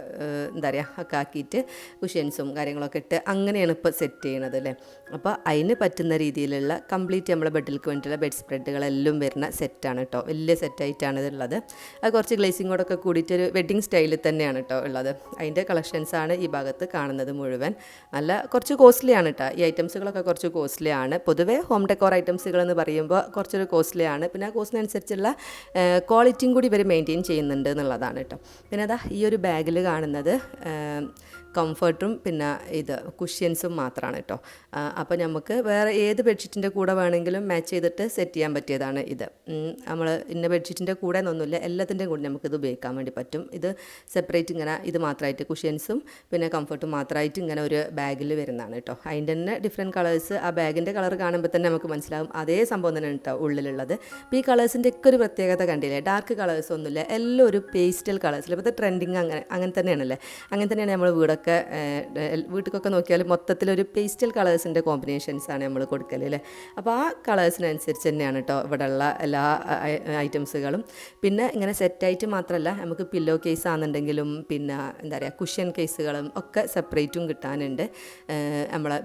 എന്താ പറയുക ഒക്കെ ആക്കിയിട്ട് കുഷ്യൻസും കാര്യങ്ങളൊക്കെ ഇട്ട് അങ്ങനെയാണ് ഇപ്പോൾ സെറ്റ് ചെയ്യണത് അല്ലേ. അപ്പോൾ അതിന് പറ്റുന്ന രീതിയിലുള്ള കംപ്ലീറ്റ് നമ്മളെ ബെഡിലേക്ക് വേണ്ടിയിട്ടുള്ള ബെഡ് സ്പ്രെഡുകളെല്ലാം വരുന്ന സെറ്റാണ് കേട്ടോ. വലിയ സെറ്റായിട്ടാണ് ഇതുള്ളത്. അത് കുറച്ച് ഗ്ലേസിങ്ങോടൊക്കെ കൂടിയിട്ടൊരു വെഡ്ഡിങ് സ്റ്റൈലിൽ തന്നെയാണ് കേട്ടോ ഉള്ളത്. അതിൻ്റെ കളക്ഷൻസാണ് ഈ ഭാഗത്ത് കാണുന്നത് മുഴുവൻ. നല്ല കുറച്ച് കോസ്റ്റ്ലിയാണ് കേട്ടോ. ഈ ഐറ്റംസുകളൊക്കെ കുറച്ച് കോസ്റ്റ്ലിയാണ്. പൊതുവേ ഹോം ഡെക്കോർ ഐറ്റംസുകൾ എന്ന് പറയുമ്പോൾ കുറച്ചൊരു കോസ്റ്റ്ലിയാണ്. പിന്നെ ആ കോസ്റ്റിനനുസരിച്ചുള്ള ക്വാളിറ്റിയും കൂടി ഇവർ മെയിൻറ്റെയിൻ ചെയ്യുന്നുണ്ട് എന്നുള്ളതാണ് കേട്ടോ. പിന്നെ അതാ ഈ ഒരു ബാഗിൽ കാണുന്നത് കംഫർട്ടും പിന്നെ ഇത് കുഷ്യൻസും മാത്രമാണ് കേട്ടോ. അപ്പോൾ നമുക്ക് വേറെ ഏത് ബെഡ്ഷീറ്റിൻ്റെ കൂടെ വേണമെങ്കിലും മാച്ച് ചെയ്തിട്ട് സെറ്റ് ചെയ്യാൻ പറ്റിയതാണ് ഇത്. നമ്മൾ ഇന്ന ബെഡ്ഷീറ്റിൻ്റെ കൂടെ എന്നൊന്നുമില്ല, എല്ലാത്തിൻ്റെയും കൂടെ നമുക്കിത് ഉപയോഗിക്കാൻ വേണ്ടി പറ്റും. ഇത് സെപ്പറേറ്റ് ഇങ്ങനെ ഇത് മാത്രമായിട്ട് കുഷ്യൻസും പിന്നെ കംഫർട്ടും മാത്രമായിട്ട് ഇങ്ങനെ ഒരു ബാഗിൽ വരുന്നതാണ് കേട്ടോ. അതിൻ്റെ തന്നെ ഡിഫറെൻറ്റ് കളേഴ്സ്, ആ ബാഗിൻ്റെ കളർ കാണുമ്പോൾ തന്നെ നമുക്ക് മനസ്സിലാവും അതേ സംഭവം തന്നെ കേട്ടോ ഉള്ളിലുള്ളത്. അപ്പോൾ ഈ കളേഴ്സിൻ്റെ ഒക്കെ ഒരു പ്രത്യേകത കണ്ടില്ലേ, ഡാർക്ക് കളേഴ്സ് ഒന്നുമില്ല, എല്ലാം ഒരു പേസ്റ്റൽ കളേഴ്സിൽ. ഇപ്പോഴത്തെ ട്രെൻഡിങ് അങ്ങനെ തന്നെയാണല്ലേ, അങ്ങനെ തന്നെയാണ് നമ്മൾ വീട്ടിലൊക്കെ നോക്കിയാൽ മൊത്തത്തിലൊരു പേസ്റ്റൽ കളേഴ്സിൻ്റെ കോമ്പിനേഷൻസാണ് നമ്മൾ കൊടുക്കൽ അല്ലേ. അപ്പോൾ ആ കളേഴ്സിനനുസരിച്ച് തന്നെയാണ് കേട്ടോ ഇവിടെയുള്ള എല്ലാ ഐറ്റംസുകളും. പിന്നെ ഇങ്ങനെ സെറ്റായിട്ട് മാത്രമല്ല, നമുക്ക് പില്ലോ കേസ് ആണെന്നുണ്ടെങ്കിലും പിന്നെ എന്താ പറയുക കുഷ്യൻ കേസുകളും ഒക്കെ സെപ്പറേറ്റും കിട്ടാനുണ്ട്. നമ്മളെ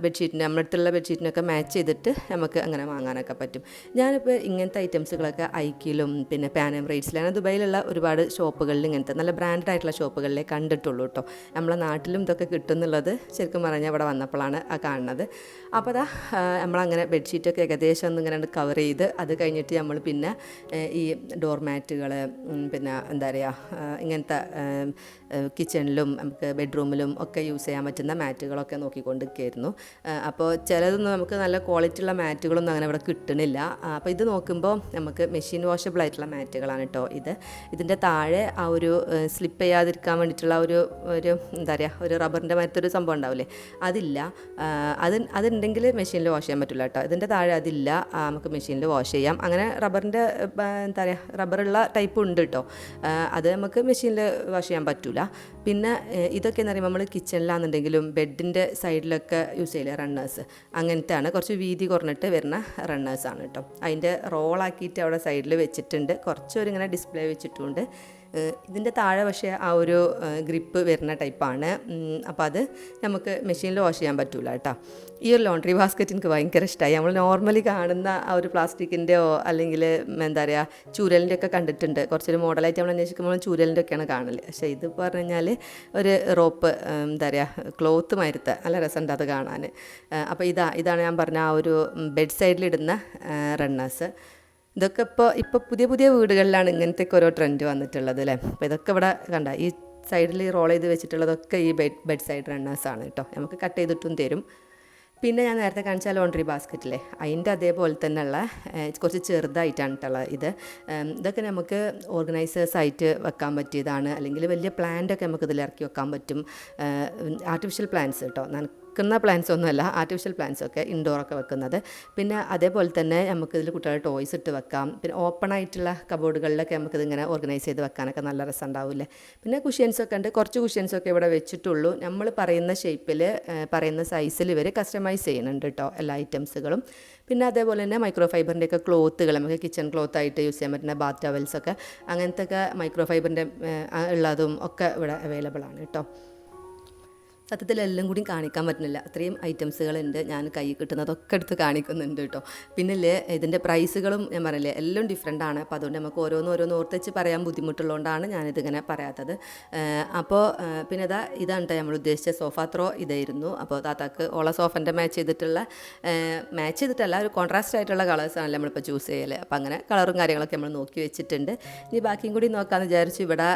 നമ്മുടെ അടുത്തുള്ള ബെഡ്ഷീറ്റിനൊക്കെ മാച്ച് ചെയ്തിട്ട് നമുക്ക് അങ്ങനെ വാങ്ങാനൊക്കെ പറ്റും. ഞാനിപ്പോൾ ഇങ്ങനത്തെ ഐറ്റംസുകളൊക്കെ ഐക്കിലും പിന്നെ പാനം റൈറ്റ്സിലാണ്, ദുബായിലുള്ള ഒരുപാട് ഷോപ്പുകളിൽ ഇങ്ങനത്തെ നല്ല ബ്രാൻഡഡ് ആയിട്ടുള്ള ഷോപ്പുകളിലേ കണ്ടിട്ടുള്ളൂ കേട്ടോ. നമ്മളെ നാട്ടിലും ഇതൊക്കെ കിട്ടുന്നുള്ളത് ശരിക്കും പറഞ്ഞാൽ ഇവിടെ വന്നപ്പോഴാണ് ആ കാണുന്നത്. അപ്പോൾ അതാ നമ്മളങ്ങനെ ബെഡ്ഷീറ്റൊക്കെ ഏകദേശം ഒന്ന് ഇങ്ങനെ കവർ ചെയ്ത് അത് കഴിഞ്ഞിട്ട് നമ്മൾ പിന്നെ ഈ ഡോർ മാറ്റുകൾ പിന്നെ എന്താ പറയുക ഇങ്ങനത്തെ കിച്ചണിലും നമുക്ക് ബെഡ്റൂമിലും ഒക്കെ യൂസ് ചെയ്യാൻ പറ്റുന്ന മാറ്റുകളൊക്കെ നോക്കിക്കൊണ്ടിരിക്കുകയായിരുന്നു. അപ്പോൾ ചിലതൊന്നും നമുക്ക് നല്ല ക്വാളിറ്റി ഉള്ള മാറ്റുകളൊന്നും അങ്ങനെ ഇവിടെ കിട്ടണില്ല. അപ്പോൾ ഇത് നോക്കുമ്പോൾ നമുക്ക് മെഷീൻ വാഷബിൾ ആയിട്ടുള്ള മാറ്റുകളാണ് കേട്ടോ ഇതിൻ്റെ താഴെ ആ ഒരു സ്ലിപ്പ് ചെയ്യാതിരിക്കാൻ വേണ്ടിയിട്ടുള്ള ഒരു എന്താ പറയുക ഒരു റബ്ബറിൻ്റെ മരത്തൊരു സംഭവം ഉണ്ടാവില്ലേ, അതില്ല. അതുണ്ടെങ്കിൽ മെഷീനിൽ വാഷ് ചെയ്യാൻ പറ്റില്ല കേട്ടോ. ഇതിൻ്റെ താഴെ അതില്ല, നമുക്ക് മെഷീനിൽ വാഷ് ചെയ്യാം. അങ്ങനെ റബ്ബറിൻ്റെ എന്താ പറയുക റബ്ബറുള്ള ടൈപ്പ് ഉണ്ട് കേട്ടോ, അത് നമുക്ക് മെഷീനിൽ വാഷ് ചെയ്യാൻ പറ്റില്ല. പിന്നെ ഇതൊക്കെ എന്ന് പറയുമ്പോൾ നമ്മൾ കിച്ചണിലാണെന്നുണ്ടെങ്കിലും ബെഡിൻ്റെ സൈഡിലൊക്കെ യൂസ് ചെയ്യില്ലേ റണ്ണേഴ്സ്, അങ്ങനത്തെയാണ് കുറച്ച് വീതി കുറഞ്ഞിട്ട് വരുന്ന റണ്ണേഴ്സാണ് കേട്ടോ. അതിൻ്റെ റോളാക്കിയിട്ട് അവിടെ സൈഡിൽ വെച്ചിട്ടുണ്ട്, കുറച്ചൊരിങ്ങനെ ഡിസ്പ്ലേ വെച്ചിട്ടുണ്ട്. ഇതിൻ്റെ താഴെ പക്ഷേ ആ ഒരു ഗ്രിപ്പ് വരുന്ന ടൈപ്പാണ്. അപ്പോൾ അത് നമുക്ക് മെഷീനിൽ വാഷ് ചെയ്യാൻ പറ്റില്ല കേട്ടോ. ഈ ഒരു ലോണ്ട്രി ബാസ്ക്കറ്റ് എനിക്ക് ഭയങ്കര ഇഷ്ടമായി. നമ്മൾ നോർമലി കാണുന്ന ആ ഒരു പ്ലാസ്റ്റിക്കിൻ്റെയോ അല്ലെങ്കിൽ എന്താ പറയുക ചൂരലിൻ്റെ ഒക്കെ കണ്ടിട്ടുണ്ട്, കുറച്ചൊരു മോഡലായിട്ട് നമ്മൾ അന്വേഷിക്കുമ്പോൾ ചൂരലിൻ്റെ ഒക്കെയാണ് കാണൽ. പക്ഷേ ഇത് പറഞ്ഞു കഴിഞ്ഞാൽ ഒരു റോപ്പ് എന്താ പറയുക ക്ലോത്ത് മരുത്ത് നല്ല രസമുണ്ട് അത് കാണാൻ. അപ്പോൾ ഇതാണ് ഞാൻ പറഞ്ഞ ആ ഒരു ബെഡ് സൈഡിലിടുന്ന റണ്ണേഴ്സ്. ഇതൊക്കെ ഇപ്പോൾ പുതിയ വീടുകളിലാണ് ഇങ്ങനത്തെയൊക്കെ ഓരോ ട്രെൻഡ് വന്നിട്ടുള്ളത് അല്ലേ. അപ്പോൾ ഇതൊക്കെ ഇവിടെ കണ്ട ഈ സൈഡിൽ റോൾ ചെയ്ത് വെച്ചിട്ടുള്ളതൊക്കെ ഈ ബെഡ് സൈഡ് റണ്ണേഴ്സാണ് കേട്ടോ. നമുക്ക് കട്ട് ചെയ്തിട്ടും തരും. പിന്നെ ഞാൻ നേരത്തെ കാണിച്ച ലോണ്ട്രി ബാസ്ക്കറ്റില്ലേ, അതിൻ്റെ അതേപോലെ തന്നെയുള്ള കുറച്ച് ചെറുതായിട്ടാണ് കേട്ടുള്ളത് ഇതൊക്കെ നമുക്ക് ഓർഗനൈസേഴ്സായിട്ട് വെക്കാൻ പറ്റിയതാണ്. അല്ലെങ്കിൽ വലിയ പ്ലാന്റൊക്കെ നമുക്ക് ഇതിൽ ഇറക്കി വെക്കാൻ പറ്റും. ആർട്ടിഫിഷ്യൽ പ്ലാന്റ്സ് കേട്ടോ, വെക്കുന്ന പ്ലാന്റ്സ് ഒന്നുമല്ല, ആർട്ടിഫിഷ്യൽ പ്ലാന്റ്സ് ഒക്കെ ഇൻഡോറൊക്കെ വെക്കുന്നത്. പിന്നെ അതേപോലെ തന്നെ നമുക്കിതിൽ കുട്ടികളുടെ ടോയ്സ് ഇട്ട് വെക്കാം. പിന്നെ ഓപ്പൺ ആയിട്ടുള്ള കബോർഡുകളിലൊക്കെ നമുക്കിതിങ്ങനെ ഓർഗനൈസ് ചെയ്ത് വെക്കാനൊക്കെ നല്ല രസം ഉണ്ടാവില്ലേ. പിന്നെ കുഷ്യൻസൊക്കെ ഉണ്ട്, കുറച്ച് കുഷ്യൻസൊക്കെ ഇവിടെ വെച്ചിട്ടുള്ളൂ. നമ്മൾ പറയുന്ന ഷേപ്പിൽ പറയുന്ന സൈസിൽ ഇവർ കസ്റ്റമൈസ് ചെയ്യുന്നുണ്ട് കേട്ടോ എല്ലാ ഐറ്റംസുകളും. പിന്നെ അതേപോലെ തന്നെ മൈക്രോ ഫൈബറിൻ്റെയൊക്കെ ക്ലോത്തുകൾ നമുക്ക് കിച്ചൺ ക്ലോത്തായിട്ട് യൂസ് ചെയ്യാൻ പറ്റുന്ന ബാത്ത് ടവൽസൊക്കെ അങ്ങനത്തെ ഒക്കെ മൈക്രോ ഫൈബറിൻ്റെ ഉള്ളതും ഒക്കെ ഇവിടെ അവൈലബിൾ ആണ് കേട്ടോ. സത്യത്തിൽ എല്ലാം കൂടി കാണിക്കാൻ പറ്റുന്നില്ല, അത്രയും ഐറ്റംസുകളുണ്ട്. ഞാൻ കൈ കിട്ടുന്നതൊക്കെ എടുത്ത് കാണിക്കുന്നുണ്ട് കേട്ടോ. പിന്നെ ഇതിൻ്റെ പ്രൈസുകളും ഞാൻ പറയില്ലേ എല്ലാം ഡിഫറെൻ്റ് ആണ്. അപ്പോൾ അതുകൊണ്ട് നമുക്ക് ഓരോന്ന് ഓർത്തിച്ച് പറയാൻ ബുദ്ധിമുട്ടുള്ളതുകൊണ്ടാണ് ഞാനിതിങ്ങനെ പറയാത്തത്. അപ്പോൾ പിന്നെ ഇതാണ് കേട്ടോ നമ്മൾ ഉദ്ദേശിച്ച സോഫ ത്രോ ഇതായിരുന്നു. അപ്പോൾ താത്താക്ക് ഓള സോഫൻ്റെ മാച്ച് ചെയ്തിട്ടല്ല ഒരു കോൺട്രാസ്റ്റ് ആയിട്ടുള്ള കളേഴ്സാണല്ലോ നമ്മളിപ്പോൾ ചൂസ് ചെയ്യൽ. അപ്പോൾ അങ്ങനെ കളറും കാര്യങ്ങളൊക്കെ നമ്മൾ നോക്കി വെച്ചിട്ടുണ്ട്. ഇനി ബാക്കിയും കൂടി നോക്കാമെന്ന് വിചാരിച്ചു. ഇവിടെ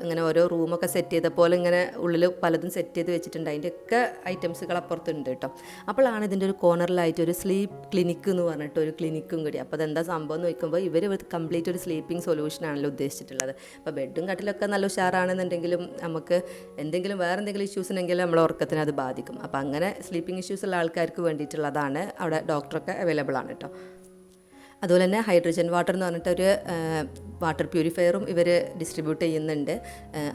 ഇങ്ങനെ ഓരോ റൂമൊക്കെ സെറ്റ് ചെയ്ത പോലെ ഇങ്ങനെ ഉള്ളിൽ പലതും സെറ്റ് വെച്ചിട്ടുണ്ട്. അതിൻ്റെയൊക്കെ ഐറ്റംസുകൾ അപ്പുറത്തുണ്ട് കേട്ടോ. അപ്പോഴാണ് ഇതിൻ്റെ ഒരു കോർണറിലായിട്ട് ഒരു സ്ലീപ്പ് ക്ലിനിക്ക് എന്ന് പറഞ്ഞിട്ട് ഒരു ക്ലിനിക്കും കൂടി. അപ്പോൾ അതെന്താ സംഭവം എന്ന് നോക്കുമ്പോൾ ഇവർ കംപ്ലീറ്റ് ഒരു സ്ലീപ്പിംഗ് സൊല്യൂഷനാണല്ലോ ഉദ്ദേശിച്ചിട്ടുള്ളത്. അപ്പോൾ ബെഡും കട്ടിലൊക്കെ നല്ല ഉഷാറാണെന്നുണ്ടെങ്കിലും നമുക്ക് വേറെ എന്തെങ്കിലും ഇഷ്യൂസ് ഉണ്ടെങ്കിലും നമ്മളെ ഉറക്കത്തിന് അത് ബാധിക്കും. അപ്പോൾ അങ്ങനെ സ്ലീപ്പിംഗ് ഇഷ്യൂസ് ഉള്ള ആൾക്കാർക്ക് വേണ്ടിയിട്ടുള്ളതാണ് അവിടെ ഡോക്ടറൊക്കെ അവൈലബിൾ ആണ് കേട്ടോ. അതുപോലെ തന്നെ ഹൈഡ്രജൻ വാട്ടർ എന്ന് പറഞ്ഞിട്ടൊരു വാട്ടർ പ്യൂരിഫയറും ഇവർ ഡിസ്ട്രിബ്യൂട്ട് ചെയ്യുന്നുണ്ട്.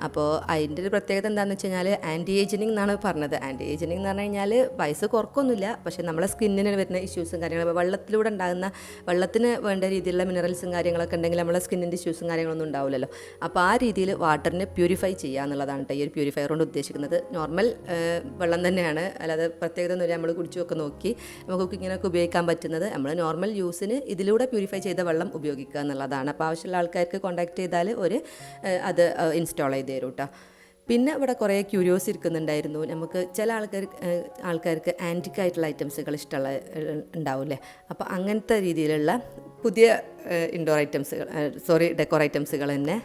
അപ്പോൾ അതിൻ്റെ ഒരു പ്രത്യേകത എന്താണെന്ന് വെച്ച് കഴിഞ്ഞാൽ ആൻറ്റി ഏജിനിങ് എന്നാണ് പറഞ്ഞത്. ആൻറ്റി ഏജിനിങ് എന്ന് പറഞ്ഞു കഴിഞ്ഞാൽ വയസ്സ് കുറക്കൊന്നുമില്ല, പക്ഷേ നമ്മളെ സ്കിന്നിന് വരുന്ന ഇഷ്യൂസും കാര്യങ്ങളും വെള്ളത്തിലൂടെ ഉണ്ടാകുന്ന വെള്ളത്തിന് വേണ്ട രീതിയിലുള്ള മിനറൽസും കാര്യങ്ങളൊക്കെ ഉണ്ടെങ്കിൽ നമ്മളെ സ്കിന്നിൻ്റെ ഇഷ്യൂസും കാര്യങ്ങളൊന്നും ഉണ്ടാവില്ലല്ലോ. അപ്പോൾ ആ രീതിയിൽ വാട്ടറിനെ പ്യൂരിഫൈ ചെയ്യുക എന്നുള്ളതാണ് ഈ ഒരു പ്യൂരിഫയർ കൊണ്ട് ഉദ്ദേശിക്കുന്നത്. നോർമൽ വെള്ളം തന്നെയാണ്, അല്ലാതെ പ്രത്യേകത ഒന്നുമില്ല. നമ്മൾ കുടിച്ചുമൊക്കെ നോക്കി നമുക്ക് ഇങ്ങനെയൊക്കെ ഉപയോഗിക്കാൻ പറ്റുന്നത് നമ്മൾ നോർമൽ യൂസിന് ഇതിലൂടെ പ്യൂരിഫൈ ചെയ്ത വെള്ളം ഉപയോഗിക്കുക എന്നുള്ളതാണ്. അപ്പോൾ ആവശ്യമുള്ള ആൾക്കാർക്ക് കോൺടാക്ട് ചെയ്താൽ അത് ഇൻസ്റ്റാൾ ചെയ്ത് തരും കേട്ടോ. പിന്നെ ഇവിടെ കുറേ ക്യൂരിയോസ് ഇരിക്കുന്നുണ്ടായിരുന്നു. നമുക്ക് ചില ആൾക്കാർക്ക് ആൻറ്റിക് ആയിട്ടുള്ള ഐറ്റംസുകൾ ഇഷ്ടമുള്ള ഉണ്ടാവില്ലേ. അപ്പോൾ അങ്ങനത്തെ രീതിയിലുള്ള പുതിയ ഇൻഡോർ ഐറ്റംസുകൾ, ഡെക്കോർ ഐറ്റംസുകൾ തന്നെ.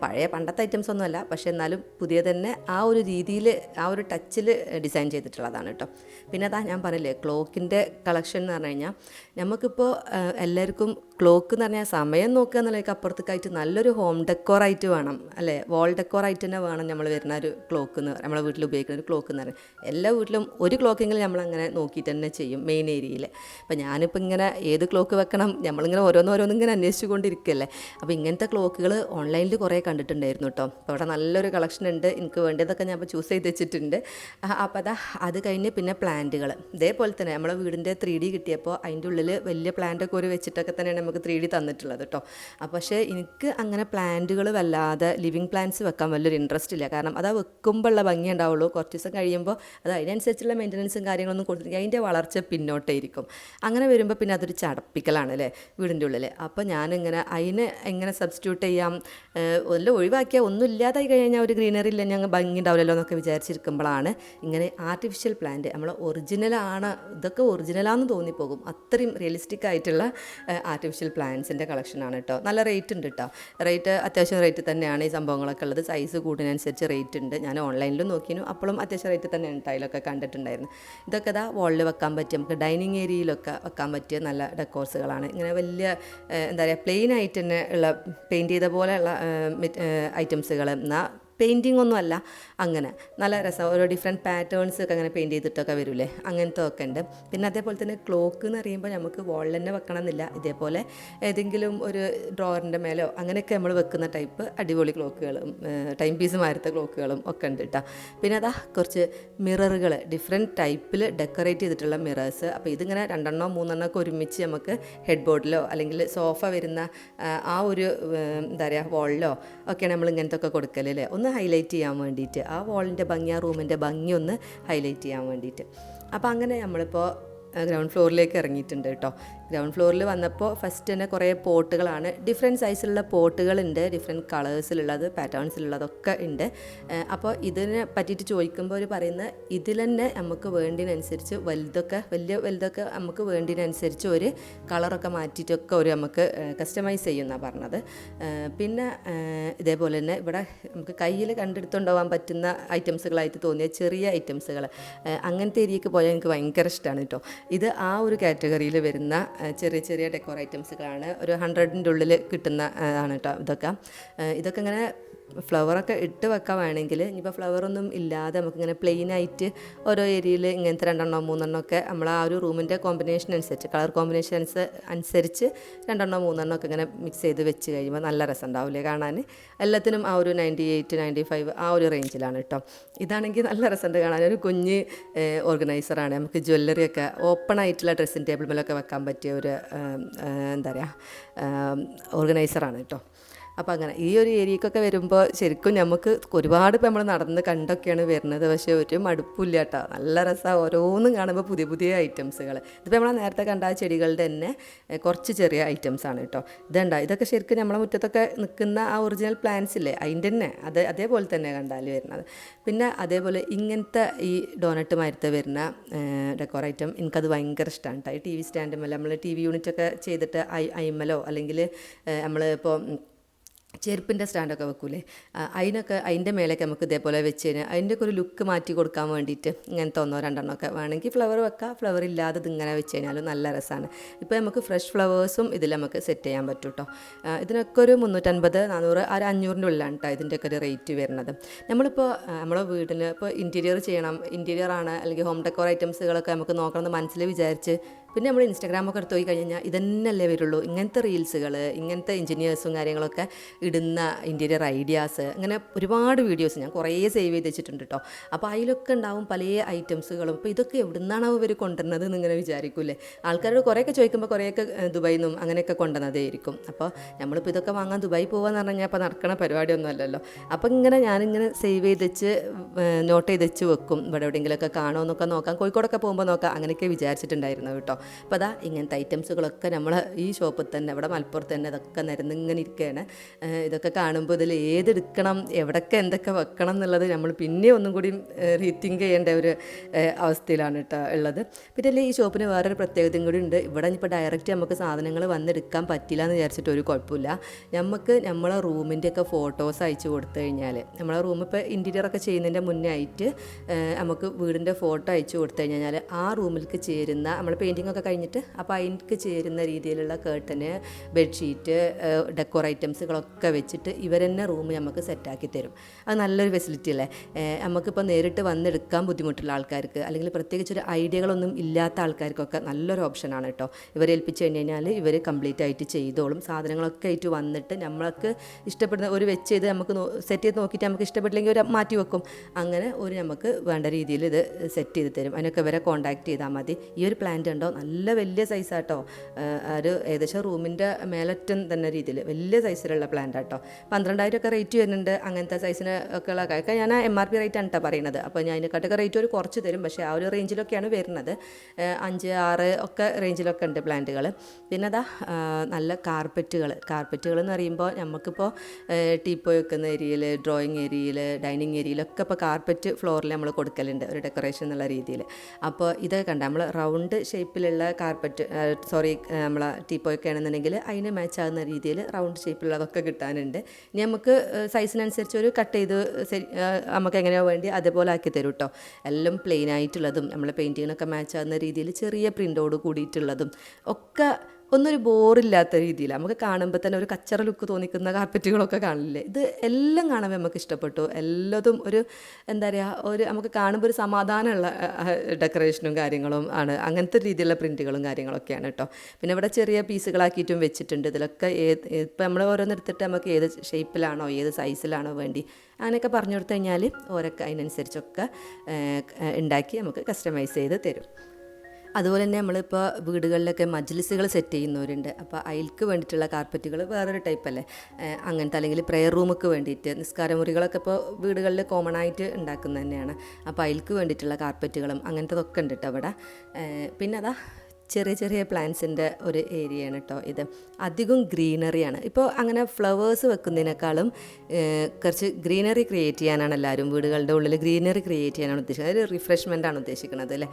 പഴയ പണ്ടത്തെ ഐറ്റംസ് ഒന്നുമല്ല, പക്ഷേ എന്നാലും പുതിയ തന്നെ ആ ഒരു രീതിയിൽ, ആ ഒരു ടച്ചിൽ ഡിസൈൻ ചെയ്തിട്ടുള്ളതാണ് കേട്ടോ. പിന്നെ അതാ ഞാൻ പറഞ്ഞില്ലേ, ക്ലോക്കിൻ്റെ കളക്ഷൻ എന്ന് പറഞ്ഞു കഴിഞ്ഞാൽ നമുക്കിപ്പോൾ എല്ലാവർക്കും ക്ലോക്ക് എന്ന് പറഞ്ഞാൽ സമയം നോക്കുക എന്നുള്ളതൊക്കെ അപ്പുറത്തേക്കായിട്ട് നല്ലൊരു ഹോം ഡെക്കോറായിട്ട് വേണം അല്ലേ, വാൾ ഡെക്കോറായിട്ട് തന്നെ വേണം നമ്മൾ വരുന്ന ഒരു ക്ലോക്ക് എന്ന്, നമ്മളെ വീട്ടിൽ ഉപയോഗിക്കുന്ന ഒരു ക്ലോക്ക് എന്ന് പറയുന്നത്. എല്ലാ വീട്ടിലും ഒരു ക്ലോക്കെങ്കിലും നമ്മളങ്ങനെ നോക്കിയിട്ട് തന്നെ ചെയ്യും മെയിൻ ഏരിയയിൽ. അപ്പോൾ ഞാനിപ്പോൾ ഇങ്ങനെ ഏത് ക്ലോക്ക് വെക്കണം, നമ്മളിങ്ങനെ ഓരോന്നും ഇങ്ങനെ അന്വേഷിച്ചു കൊണ്ടിരിക്കുകയല്ലേ. അപ്പോൾ ഇങ്ങനത്തെ ക്ലോക്കുകൾ ഓൺലൈനിൽ കുറേ കണ്ടിട്ടുണ്ടായിരുന്നു കേട്ടോ. അപ്പോൾ അവിടെ നല്ലൊരു കളക്ഷൻ ഉണ്ട്, എനിക്ക് വേണ്ടതൊക്കെ ഞാൻ ഇപ്പോൾ ചൂസ് ചെയ്ത് വെച്ചിട്ടുണ്ട്. അപ്പോൾ അത് കഴിഞ്ഞ് പിന്നെ പ്ലാന്റുകൾ ഇതേപോലെ തന്നെ നമ്മളെ വീടിൻ്റെ 3D കിട്ടിയപ്പോൾ അതിൻ്റെ ഉള്ളിൽ വലിയ പ്ലാന്റൊക്കെ ഒരു വെച്ചിട്ടൊക്കെ തന്നെയാണ് നമുക്ക് 3D തന്നിട്ടുള്ളത് കേട്ടോ. പക്ഷേ എനിക്ക് അങ്ങനെ പ്ലാന്റുകൾ വല്ലാതെ ലിവിങ് പ്ലാന്റ്സ് വെക്കാൻ വലിയൊരു ഇൻട്രസ്റ്റ് ഇല്ല. കാരണം അത് വെക്കുമ്പോൾ ഉള്ള ഭംഗി ഉണ്ടാവുള്ളൂ, കുറച്ച് ദിവസം കഴിയുമ്പോൾ അത് അതിനനുസരിച്ചുള്ള മെയിൻ്റനൻസും കാര്യങ്ങളൊന്നും കൊടുത്തിരിക്കും, അതിൻ്റെ വളർച്ച പിന്നോട്ടേ ഇരിക്കും. അങ്ങനെ വരുമ്പോൾ പിന്നെ അതൊരു ചടപ്പിക്കലാണ് അല്ലേ വീടിൻ്റെ ഉള്ളിൽ. അപ്പോൾ ഞാനിങ്ങനെ അതിന് എങ്ങനെ സബ്സ്റ്റിറ്റ്യൂട്ട് ചെയ്യാം, എല്ലാം ഒഴിവാക്കിയാൽ ഒന്നും ഇല്ലാതായി കഴിഞ്ഞാൽ ഒരു ഗ്രീനറി ഇല്ല, ഞങ്ങൾ ഭംഗി ഉണ്ടാവില്ലല്ലോ എന്നൊക്കെ വിചാരിച്ചിരിക്കുമ്പോഴാണ് ഇങ്ങനെ ആർട്ടിഫിഷ്യൽ പ്ലാന്റ്, നമ്മൾ ഒറിജിനലാണ്, ഇതൊക്കെ ഒറിജിനലാണെന്ന് തോന്നിപ്പോകും, അത്രയും റിയലിസ്റ്റിക് ആയിട്ടുള്ള ആർട്ടിഫിഷ്യൽ പ്ലാന്റ്സിൻ്റെ കളക്ഷനാണ് കേട്ടോ. നല്ല റേറ്റ് ഉണ്ട് കേട്ടോ, റേറ്റ് അത്യാവശ്യം റേറ്റ് തന്നെയാണ് ഈ സംഭവങ്ങളൊക്കെ ഉള്ളത്. സൈസ് കൂടുന്നതിനനുസരിച്ച് റേറ്റ് ഉണ്ട്. ഞാൻ ഓൺലൈനിലും നോക്കിയിരുന്നു, അപ്പോഴും അത്യാവശ്യം റേറ്റ് തന്നെയാണ് ടൈലൊക്കെ കണ്ടിട്ടുണ്ടായിരുന്നു. ഇതൊക്കെ ഇതാ വോളിൽ വെക്കാൻ പറ്റിയ, നമുക്ക് ഡൈനിങ് ഏരിയയിലൊക്കെ വെക്കാൻ പറ്റിയ നല്ല ഡെക്കോർസുകളാണ്. ഇങ്ങനെ വലിയ എന്താ പറയുക, പ്ലെയിൻ ആയിട്ട് തന്നെ ഉള്ള പെയിൻറ്റ് ചെയ്ത പോലെയുള്ള ഐറ്റംസുകൾ, എന്നാൽ പെയിൻറ്റിങ് ഒന്നും അല്ല, അങ്ങനെ നല്ല രസം, ഓരോ ഡിഫറെൻറ്റ് പാറ്റേൺസ് ഒക്കെ അങ്ങനെ പെയിൻറ്റ് ചെയ്തിട്ടൊക്കെ വരില്ലേ, അങ്ങനത്തെ ഒക്കെ ഉണ്ട്. പിന്നെ അതേപോലെ തന്നെ ക്ലോക്ക് എന്ന് പറയുമ്പോൾ നമുക്ക് വോളിൽ തന്നെ വെക്കണം എന്നില്ല, ഇതേപോലെ ഏതെങ്കിലും ഒരു ഡ്രോവറിൻ്റെ മേലോ അങ്ങനെയൊക്കെ നമ്മൾ വെക്കുന്ന ടൈപ്പ് അടിപൊളി ക്ലോക്കുകളും ടൈം പീസ് മാരത്തെ ക്ലോക്കുകളും ഒക്കെ ഉണ്ട് കേട്ടോ. പിന്നെ അതാ കുറച്ച് മിററുകൾ, ഡിഫറെൻറ്റ് ടൈപ്പിൽ ഡെക്കറേറ്റ് ചെയ്തിട്ടുള്ള മിറേഴ്സ്. അപ്പോൾ ഇതിങ്ങനെ 2 3 ഒക്കെ ഒരുമിച്ച് നമുക്ക് ഹെഡ് ബോർഡിലോ അല്ലെങ്കിൽ സോഫ വരുന്ന ആ ഒരു എന്താ പറയുക വോളിലോ ഒക്കെയാണ് നമ്മൾ ഇങ്ങനത്തെ ഒക്കെ കൊടുക്കലല്ലേ, ഒന്ന് ഹൈലൈറ്റ് ചെയ്യാൻ വേണ്ടിയിട്ട്, ആ വാളിൻ്റെ ഭംഗി, ആ റൂമിൻ്റെ ഭംഗി ഒന്ന് ഹൈലൈറ്റ് ചെയ്യാൻ വേണ്ടിയിട്ട്. അപ്പോൾ അങ്ങനെ നമ്മളിപ്പോൾ ഗ്രൗണ്ട് ഫ്ലോറിലേക്ക് ഇറങ്ങിയിട്ടുണ്ട് കേട്ടോ. ഗ്രൗണ്ട് ഫ്ലോറിൽ വന്നപ്പോൾ ഫസ്റ്റ് തന്നെ കുറേ പോട്ടുകളാണ്, ഡിഫറെൻറ്റ് സൈസിലുള്ള പോട്ടുകളുണ്ട്, ഡിഫറെൻറ്റ് കളേഴ്സിലുള്ളത്, പാറ്റേൺസിലുള്ളതൊക്കെ ഉണ്ട്. അപ്പോൾ ഇതിനെ പറ്റിയിട്ട് ചോദിക്കുമ്പോൾ അവർ പറയുന്നത് ഇതിൽ തന്നെ നമുക്ക് വേണ്ടിനനുസരിച്ച് വലുതൊക്കെ നമുക്ക് വേണ്ടിനനുസരിച്ച് ഒരു കളറൊക്കെ മാറ്റിയിട്ടൊക്കെ ഒരു നമുക്ക് കസ്റ്റമൈസ് ചെയ്യുമെന്നാണ് പറഞ്ഞത്. പിന്നെ ഇതേപോലെ തന്നെ ഇവിടെ നമുക്ക് കയ്യിൽ കണ്ടെടുത്തുകൊണ്ടുപോകാൻ പറ്റുന്ന ഐറ്റംസുകളായിട്ട് തോന്നിയ ചെറിയ ഐറ്റംസുകൾ, അങ്ങനത്തെ ഏരിയക്ക് പോയാൽ എനിക്ക് ഭയങ്കര ഇഷ്ടമാണ് കേട്ടോ. ഇത് ആ ഒരു കാറ്റഗറിയിൽ വരുന്ന ചെറിയ ചെറിയ ഡെക്കോർ ഐറ്റംസുകളാണ്, ഒരു 100ൻ്റെ ഉള്ളിൽ കിട്ടുന്ന ആണ് കേട്ടോ. ഇതൊക്കെ ഇങ്ങനെ ഫ്ലവറൊക്കെ ഇട്ട് വെക്കാൻ വേണമെങ്കിൽ, ഇനിയിപ്പോൾ ഫ്ലവറൊന്നും ഇല്ലാതെ നമുക്കിങ്ങനെ പ്ലെയിനായിട്ട് ഓരോ ഏരിയയിൽ ഇങ്ങനത്തെ 2 3 ഒക്കെ നമ്മൾ ആ ഒരു റൂമിൻ്റെ കോമ്പിനേഷൻ അനുസരിച്ച്, കളർ കോമ്പിനേഷൻസ് അനുസരിച്ച് 2 3 ഒക്കെ ഇങ്ങനെ മിക്സ് ചെയ്ത് വെച്ച് കഴിയുമ്പോൾ നല്ല രസം ഉണ്ടാവില്ലേ കാണാൻ. എല്ലാത്തിനും ആ ഒരു 98 95 ആ ഒരു റേഞ്ചിലാണ് കേട്ടോ. ഇതാണെങ്കിൽ നല്ല രസമുണ്ട് കാണാൻ, ഒരു കുഞ്ഞ് ഓർഗനൈസറാണ്, നമുക്ക് ജ്വല്ലറിയൊക്കെ ഓപ്പൺ ആയിട്ടുള്ള ഡ്രസ്സിംഗ് ടേബിൾ മേലൊക്കെ വെക്കാൻ പറ്റിയ ഒരു എന്താ പറയുക ഓർഗനൈസറാണ് കേട്ടോ. അപ്പോൾ അങ്ങനെ ഈ ഒരു ഏരിയക്കൊക്കെ വരുമ്പോൾ ശരിക്കും നമുക്ക് ഒരുപാട് ഇപ്പോൾ നമ്മൾ നടന്ന് കണ്ടൊക്കെയാണ് വരുന്നത്, പക്ഷേ ഒരു മടുപ്പില്ല കേട്ടോ, നല്ല രസമാണ്. ഓരോന്നും കാണുമ്പോൾ പുതിയ പുതിയ ഐറ്റംസുകൾ. ഇതിപ്പോൾ നമ്മൾ നേരത്തെ കണ്ട ആ ചെടികളുടെ തന്നെ കുറച്ച് ചെറിയ ഐറ്റംസാണ് കേട്ടോ. ഇതൊക്കെ ശരിക്കും നമ്മളെ മുറ്റത്തൊക്കെ നിൽക്കുന്ന ആ ഒറിജിനൽ പ്ലാന്റ്സ് ഇല്ലേ, അതിൻ്റെ തന്നെ അതേപോലെ തന്നെ കണ്ടാൽ വരുന്നത്. പിന്നെ അതേപോലെ ഇങ്ങനത്തെ ഈ ഡോനറ്റ് മരത്ത് വരുന്ന ഡെക്കോർ ഐറ്റം എനിക്കത് ഭയങ്കര ഇഷ്ടമാണ് കേട്ടോ. ഈ TV സ്റ്റാൻഡ് മേലെ നമ്മൾ TV യൂണിറ്റൊക്കെ ചെയ്തിട്ട് അയിമലോ അല്ലെങ്കിൽ നമ്മളിപ്പോൾ ചെരുപ്പിൻ്റെ സ്റ്റാൻഡൊക്കെ വെക്കൂലേ, അതിൻ്റെ മേലേക്ക് നമുക്ക് ഇതേപോലെ വെച്ച് കഴിഞ്ഞാൽ അതിൻ്റെയൊക്കെ ഒരു ലുക്ക് മാറ്റി കൊടുക്കാൻ വേണ്ടിയിട്ട് ഇങ്ങനത്തെ 1 2 ഒക്കെ വേണമെങ്കിൽ ഫ്ലവർ വെക്കാം, ഫ്ലവർ ഇല്ലാതെ ഇതിങ്ങനെ വെച്ച് കഴിഞ്ഞാലും നല്ല രസമാണ്. ഇപ്പോൾ നമുക്ക് ഫ്രഷ് ഫ്ലവേഴ്സും ഇതിൽ നമുക്ക് സെറ്റ് ചെയ്യാൻ പറ്റും കേട്ടോ. ഇതിനൊക്കെ ഒരു 350 400 ആ 500ൻ്റെ ഉള്ളിലാണ് കേട്ടോ ഇതിൻ്റെയൊക്കെ ഒരു റേറ്റ് വരുന്നത്. നമ്മളിപ്പോൾ നമ്മളെ വീട്ടിൽ ഇപ്പോൾ ഇൻറ്റീരിയറാണ് അല്ലെങ്കിൽ ഹോം ഡെക്കോർ ഐറ്റംസുകളൊക്കെ നമുക്ക് നോക്കണമെന്ന് മനസ്സിൽ വിചാരിച്ച് പിന്നെ നമ്മൾ ഇൻസ്റ്റാഗ്രാമൊക്കെ എടുത്ത് പോയി കഴിഞ്ഞാൽ ഇതന്നെയല്ലേ വരുള്ളൂ, ഇങ്ങനത്തെ റീൽസുകൾ, ഇങ്ങനത്തെ എൻജിനീയേഴ്സും കാര്യങ്ങളൊക്കെ ഇടുന്ന ഇൻറ്റീരിയർ ഐഡിയാസ്, അങ്ങനെ ഒരുപാട് വീഡിയോസ് ഞാൻ കുറേ സേവ് ചെയ്ത് വെച്ചിട്ടുണ്ട് കേട്ടോ. അപ്പോൾ അതിലൊക്കെ ഉണ്ടാവും പല ഐറ്റംസുകളും. അപ്പോൾ ഇതൊക്കെ എവിടെ നിന്നാണ് ഇവർ കൊണ്ടുവരുന്നത് എന്നിങ്ങനെ വിചാരിക്കൂലേ. ആൾക്കാരോട് കുറേയൊക്കെ ചോദിക്കുമ്പോൾ കുറേയൊക്കെ ദുബായിൽ നിന്നും അങ്ങനെയൊക്കെ കൊണ്ടുവന്നതായിരിക്കും. അപ്പോൾ നമ്മളിപ്പോൾ ഇതൊക്കെ വാങ്ങാൻ ദുബായി പോകുകയെന്ന് പറഞ്ഞു കഴിഞ്ഞാൽ അപ്പോൾ നടക്കണ പരിപാടിയൊന്നും അല്ലല്ലോ. അപ്പോൾ ഞാനിങ്ങനെ സേവ് ചെയ്ത് വെച്ച് നോട്ട് ചെയ്ത് വെച്ച് വെക്കും, ഇവിടെ എവിടെയെങ്കിലുമൊക്കെ കാണുമോ എന്നൊക്കെ നോക്കാം, കോഴിക്കോടൊക്കെ പോകുമ്പോൾ നോക്കാം, അങ്ങനെയൊക്കെ വിചാരിച്ചിട്ടുണ്ടായിരുന്നു കേട്ടോ. അപ്പോൾ അതാ ഇങ്ങനത്തെ ഐറ്റംസുകളൊക്കെ നമ്മൾ ഈ ഷോപ്പിൽ തന്നെ ഇവിടെ മലപ്പുറത്ത് തന്നെ ഇതൊക്കെ നിരന്നിങ്ങനെ ഇരിക്കുകയാണ്. ഇതൊക്കെ കാണുമ്പോൾ ഇതിൽ ഏതെടുക്കണം എവിടൊക്കെ എന്തൊക്കെ വെക്കണം എന്നുള്ളത് നമ്മൾ പിന്നെ ഒന്നും കൂടി റീതിങ്ക് ചെയ്യേണ്ട ഒരു അവസ്ഥയിലാണ് കേട്ടോ ഉള്ളത്. പിന്നെ ഈ ഷോപ്പിന് വേറൊരു പ്രത്യേകതയും കൂടി ഉണ്ട്. ഇവിടെ ഇപ്പോൾ ഡയറക്റ്റ് നമുക്ക് സാധനങ്ങൾ വന്നെടുക്കാൻ പറ്റില്ല എന്ന് വിചാരിച്ചിട്ട് ഒരു കുഴപ്പമില്ല. നമുക്ക് നമ്മളെ റൂമിൻ്റെയൊക്കെ ഫോട്ടോസ് അയച്ചു കൊടുത്തു കഴിഞ്ഞാൽ നമ്മളെ റൂം ഇപ്പോൾ ഇൻറ്റീരിയറൊക്കെ ചെയ്യുന്നതിൻ്റെ മുന്നേ ആയിട്ട് നമുക്ക് വീടിൻ്റെ ഫോട്ടോ അയച്ചു കൊടുത്തു കഴിഞ്ഞാൽ ആ റൂമിലേക്ക് ചേരുന്ന നമ്മൾ പെയിൻറ്റിംഗ് ഒക്കെ കഴിഞ്ഞിട്ട് അപ്പോൾ അതിലേക്ക് ചേരുന്ന രീതിയിലുള്ള കേട്ടന്, ബെഡ്ഷീറ്റ്, ഡെക്കോർ ഐറ്റംസുകളൊക്കെ വെച്ചിട്ട് ഇവർ തന്നെ റൂം നമുക്ക് സെറ്റാക്കി തരും. അത് നല്ലൊരു ഫെസിലിറ്റി അല്ലേ. നമുക്കിപ്പോൾ നേരിട്ട് വന്നെടുക്കാൻ ബുദ്ധിമുട്ടുള്ള ആൾക്കാർക്ക് അല്ലെങ്കിൽ പ്രത്യേകിച്ചൊരു ഐഡിയകളൊന്നും ഇല്ലാത്ത ആൾക്കാർക്കൊക്കെ നല്ലൊരു ഓപ്ഷനാണ് കേട്ടോ. ഇവരെ ഏൽപ്പിച്ച് കഴിഞ്ഞാൽ ഇവർ കംപ്ലീറ്റ് ആയിട്ട് ചെയ്തോളും. സാധനങ്ങളൊക്കെ ആയിട്ട് വന്നിട്ട് നമ്മൾക്ക് ഇഷ്ടപ്പെടുന്ന ഒരു വെച്ച് ചെയ്ത് നമുക്ക് സെറ്റ് ചെയ്ത് നോക്കിയിട്ട് നമുക്ക് ഇഷ്ടപ്പെട്ടില്ലെങ്കിൽ ഒരു മാറ്റി വെക്കും. അങ്ങനെ ഒരു നമുക്ക് വേണ്ട രീതിയിൽ ഇത് സെറ്റ് ചെയ്ത് തരും. അതിനൊക്കെ ഇവരെ കോൺടാക്ട് ചെയ്താൽ മതി. ഈ ഒരു പ്ലാന്റ് ഉണ്ടോ നല്ല വലിയ സൈസാട്ടോ, ഒരു ഏകദേശം റൂമിൻ്റെ മേലറ്റം തന്നെ രീതിയിൽ വലിയ സൈസിലുള്ള പ്ലാന്റ് ആട്ടോ. 12,000 ഒക്കെ റേറ്റ് വരുന്നുണ്ട് അങ്ങനത്തെ സൈസിന് ഒക്കെ ഉള്ള കാര്യം. ഞാൻ MRP റേറ്റ് ആണ് കേട്ടോ പറയുന്നത്. അപ്പോൾ ഞാൻ അതിനെക്കാട്ടൊക്കെ റേറ്റ് ഒരു കുറച്ച് തരും, പക്ഷേ ആ ഒരു റേഞ്ചിലൊക്കെയാണ് വരുന്നത്. 5, 6 ഒക്കെ റേഞ്ചിലൊക്കെ ഉണ്ട് പ്ലാന്റുകൾ. പിന്നെ അതാ നല്ല കാർപ്പറ്റുകൾ എന്ന് പറയുമ്പോൾ നമുക്കിപ്പോൾ ടീപ്പോയ് വെക്കുന്ന ഏരിയയിൽ, ഡ്രോയിങ് ഏരിയയിൽ, ഡൈനിങ് ഏരിയയിലൊക്കെ ഇപ്പോൾ കാർപ്പറ്റ് ഫ്ലോറിൽ നമ്മൾ കൊടുക്കലുണ്ട് ഒരു ഡെക്കറേഷൻ എന്നുള്ള രീതിയിൽ. അപ്പോൾ ഇതൊക്കെ കണ്ട നമ്മൾ റൗണ്ട് ഷേപ്പിലുള്ള കാർപ്പറ്റ് നമ്മളെ ടീപ്പോയൊക്കെ ആണെന്നുണ്ടെങ്കിൽ അതിന് മാച്ച് ആകുന്ന രീതിയിൽ റൗണ്ട് ഷേപ്പിലുള്ളതൊക്കെ കിട്ടാനുണ്ട്. ഇനി നമുക്ക് സൈസിനനുസരിച്ച് ഒരു കട്ട് ചെയ്ത് നമുക്ക് എങ്ങനെയോ വേണ്ടി അതേപോലെ ആക്കി തരും കേട്ടോ. എല്ലാം പ്ലെയിൻ ആയിട്ടുള്ളതും നമ്മൾ പെയിൻറ്റിങ്ങിനൊക്കെ മാച്ച് ആകുന്ന രീതിയിൽ ചെറിയ പ്രിൻ്റോട് കൂടിയിട്ടുള്ളതും ഒക്കെ ഒന്നൊരു ബോറില്ലാത്ത രീതിയിൽ നമുക്ക് കാണുമ്പോൾ തന്നെ ഒരു കച്ചറ ലുക്ക് തോന്നിക്കുന്ന കാർപ്പറ്റുകളൊക്കെ കാണില്ലേ. ഇത് എല്ലാം കാണുമ്പോൾ നമുക്ക് ഇഷ്ടപ്പെട്ടു. എല്ലാതും ഒരു എന്താ പറയുക, ഒരു നമുക്ക് കാണുമ്പോൾ ഒരു സമാധാനമുള്ള ഡെക്കറേഷനും കാര്യങ്ങളും ആണ്. അങ്ങനത്തെ രീതിയിലുള്ള പ്രിൻറ്റുകളും കാര്യങ്ങളൊക്കെയാണ് കേട്ടോ. പിന്നെ ഇവിടെ ചെറിയ പീസുകളാക്കിയിട്ടും വെച്ചിട്ടുണ്ട്. ഇതിലൊക്കെ ഇപ്പം നമ്മൾ ഓരോന്നെടുത്തിട്ട് നമുക്ക് ഏത് ഷേപ്പിലാണോ ഏത് സൈസിലാണോ വേണ്ടി അങ്ങനെയൊക്കെ പറഞ്ഞു കൊടുത്തു കഴിഞ്ഞാൽ ഓരോക്കെ അതിനനുസരിച്ചൊക്കെ ഉണ്ടാക്കി നമുക്ക് കസ്റ്റമൈസ് ചെയ്ത് തരും. അതുപോലെ തന്നെ നമ്മളിപ്പോൾ വീടുകളിലൊക്കെ മജ്ലിസുകൾ സെറ്റ് ചെയ്യുന്നവരുണ്ട്. അപ്പോൾ അതിൽക്ക് വേണ്ടിയിട്ടുള്ള കാർപ്പറ്റുകൾ വേറൊരു ടൈപ്പല്ലേ, അങ്ങനത്തെ അല്ലെങ്കിൽ പ്രെയർ റൂമൊക്കെ വേണ്ടിയിട്ട് നിസ്കാര മുറികളൊക്കെ ഇപ്പോൾ വീടുകളിൽ കോമൺ ആയിട്ട് ഉണ്ടാക്കുന്നത് തന്നെയാണ്. അപ്പോൾ അതിൽക്ക് വേണ്ടിയിട്ടുള്ള കാർപ്പറ്റുകളും അങ്ങനത്തതൊക്കെ ഉണ്ട് കേട്ടോ അവിടെ. പിന്നെ അതാ ചെറിയ പ്ലാന്റ്സിൻ്റെ ഒരു ഏരിയയാണ് കേട്ടോ ഇത്. അധികം ഗ്രീനറിയാണ്. ഇപ്പോൾ അങ്ങനെ ഫ്ലവേഴ്സ് വെക്കുന്നതിനേക്കാളും കുറച്ച് ഗ്രീനറി ക്രിയേറ്റ് ചെയ്യാനാണ് എല്ലാവരും വീടുകളുടെ ഉള്ളിൽ ഗ്രീനറി ക്രിയേറ്റ് ചെയ്യാനാണ് ഉദ്ദേശിക്കുന്നത്. അതൊരു റിഫ്രഷ്മെൻ്റാണ് ഉദ്ദേശിക്കുന്നത് അല്ലേ.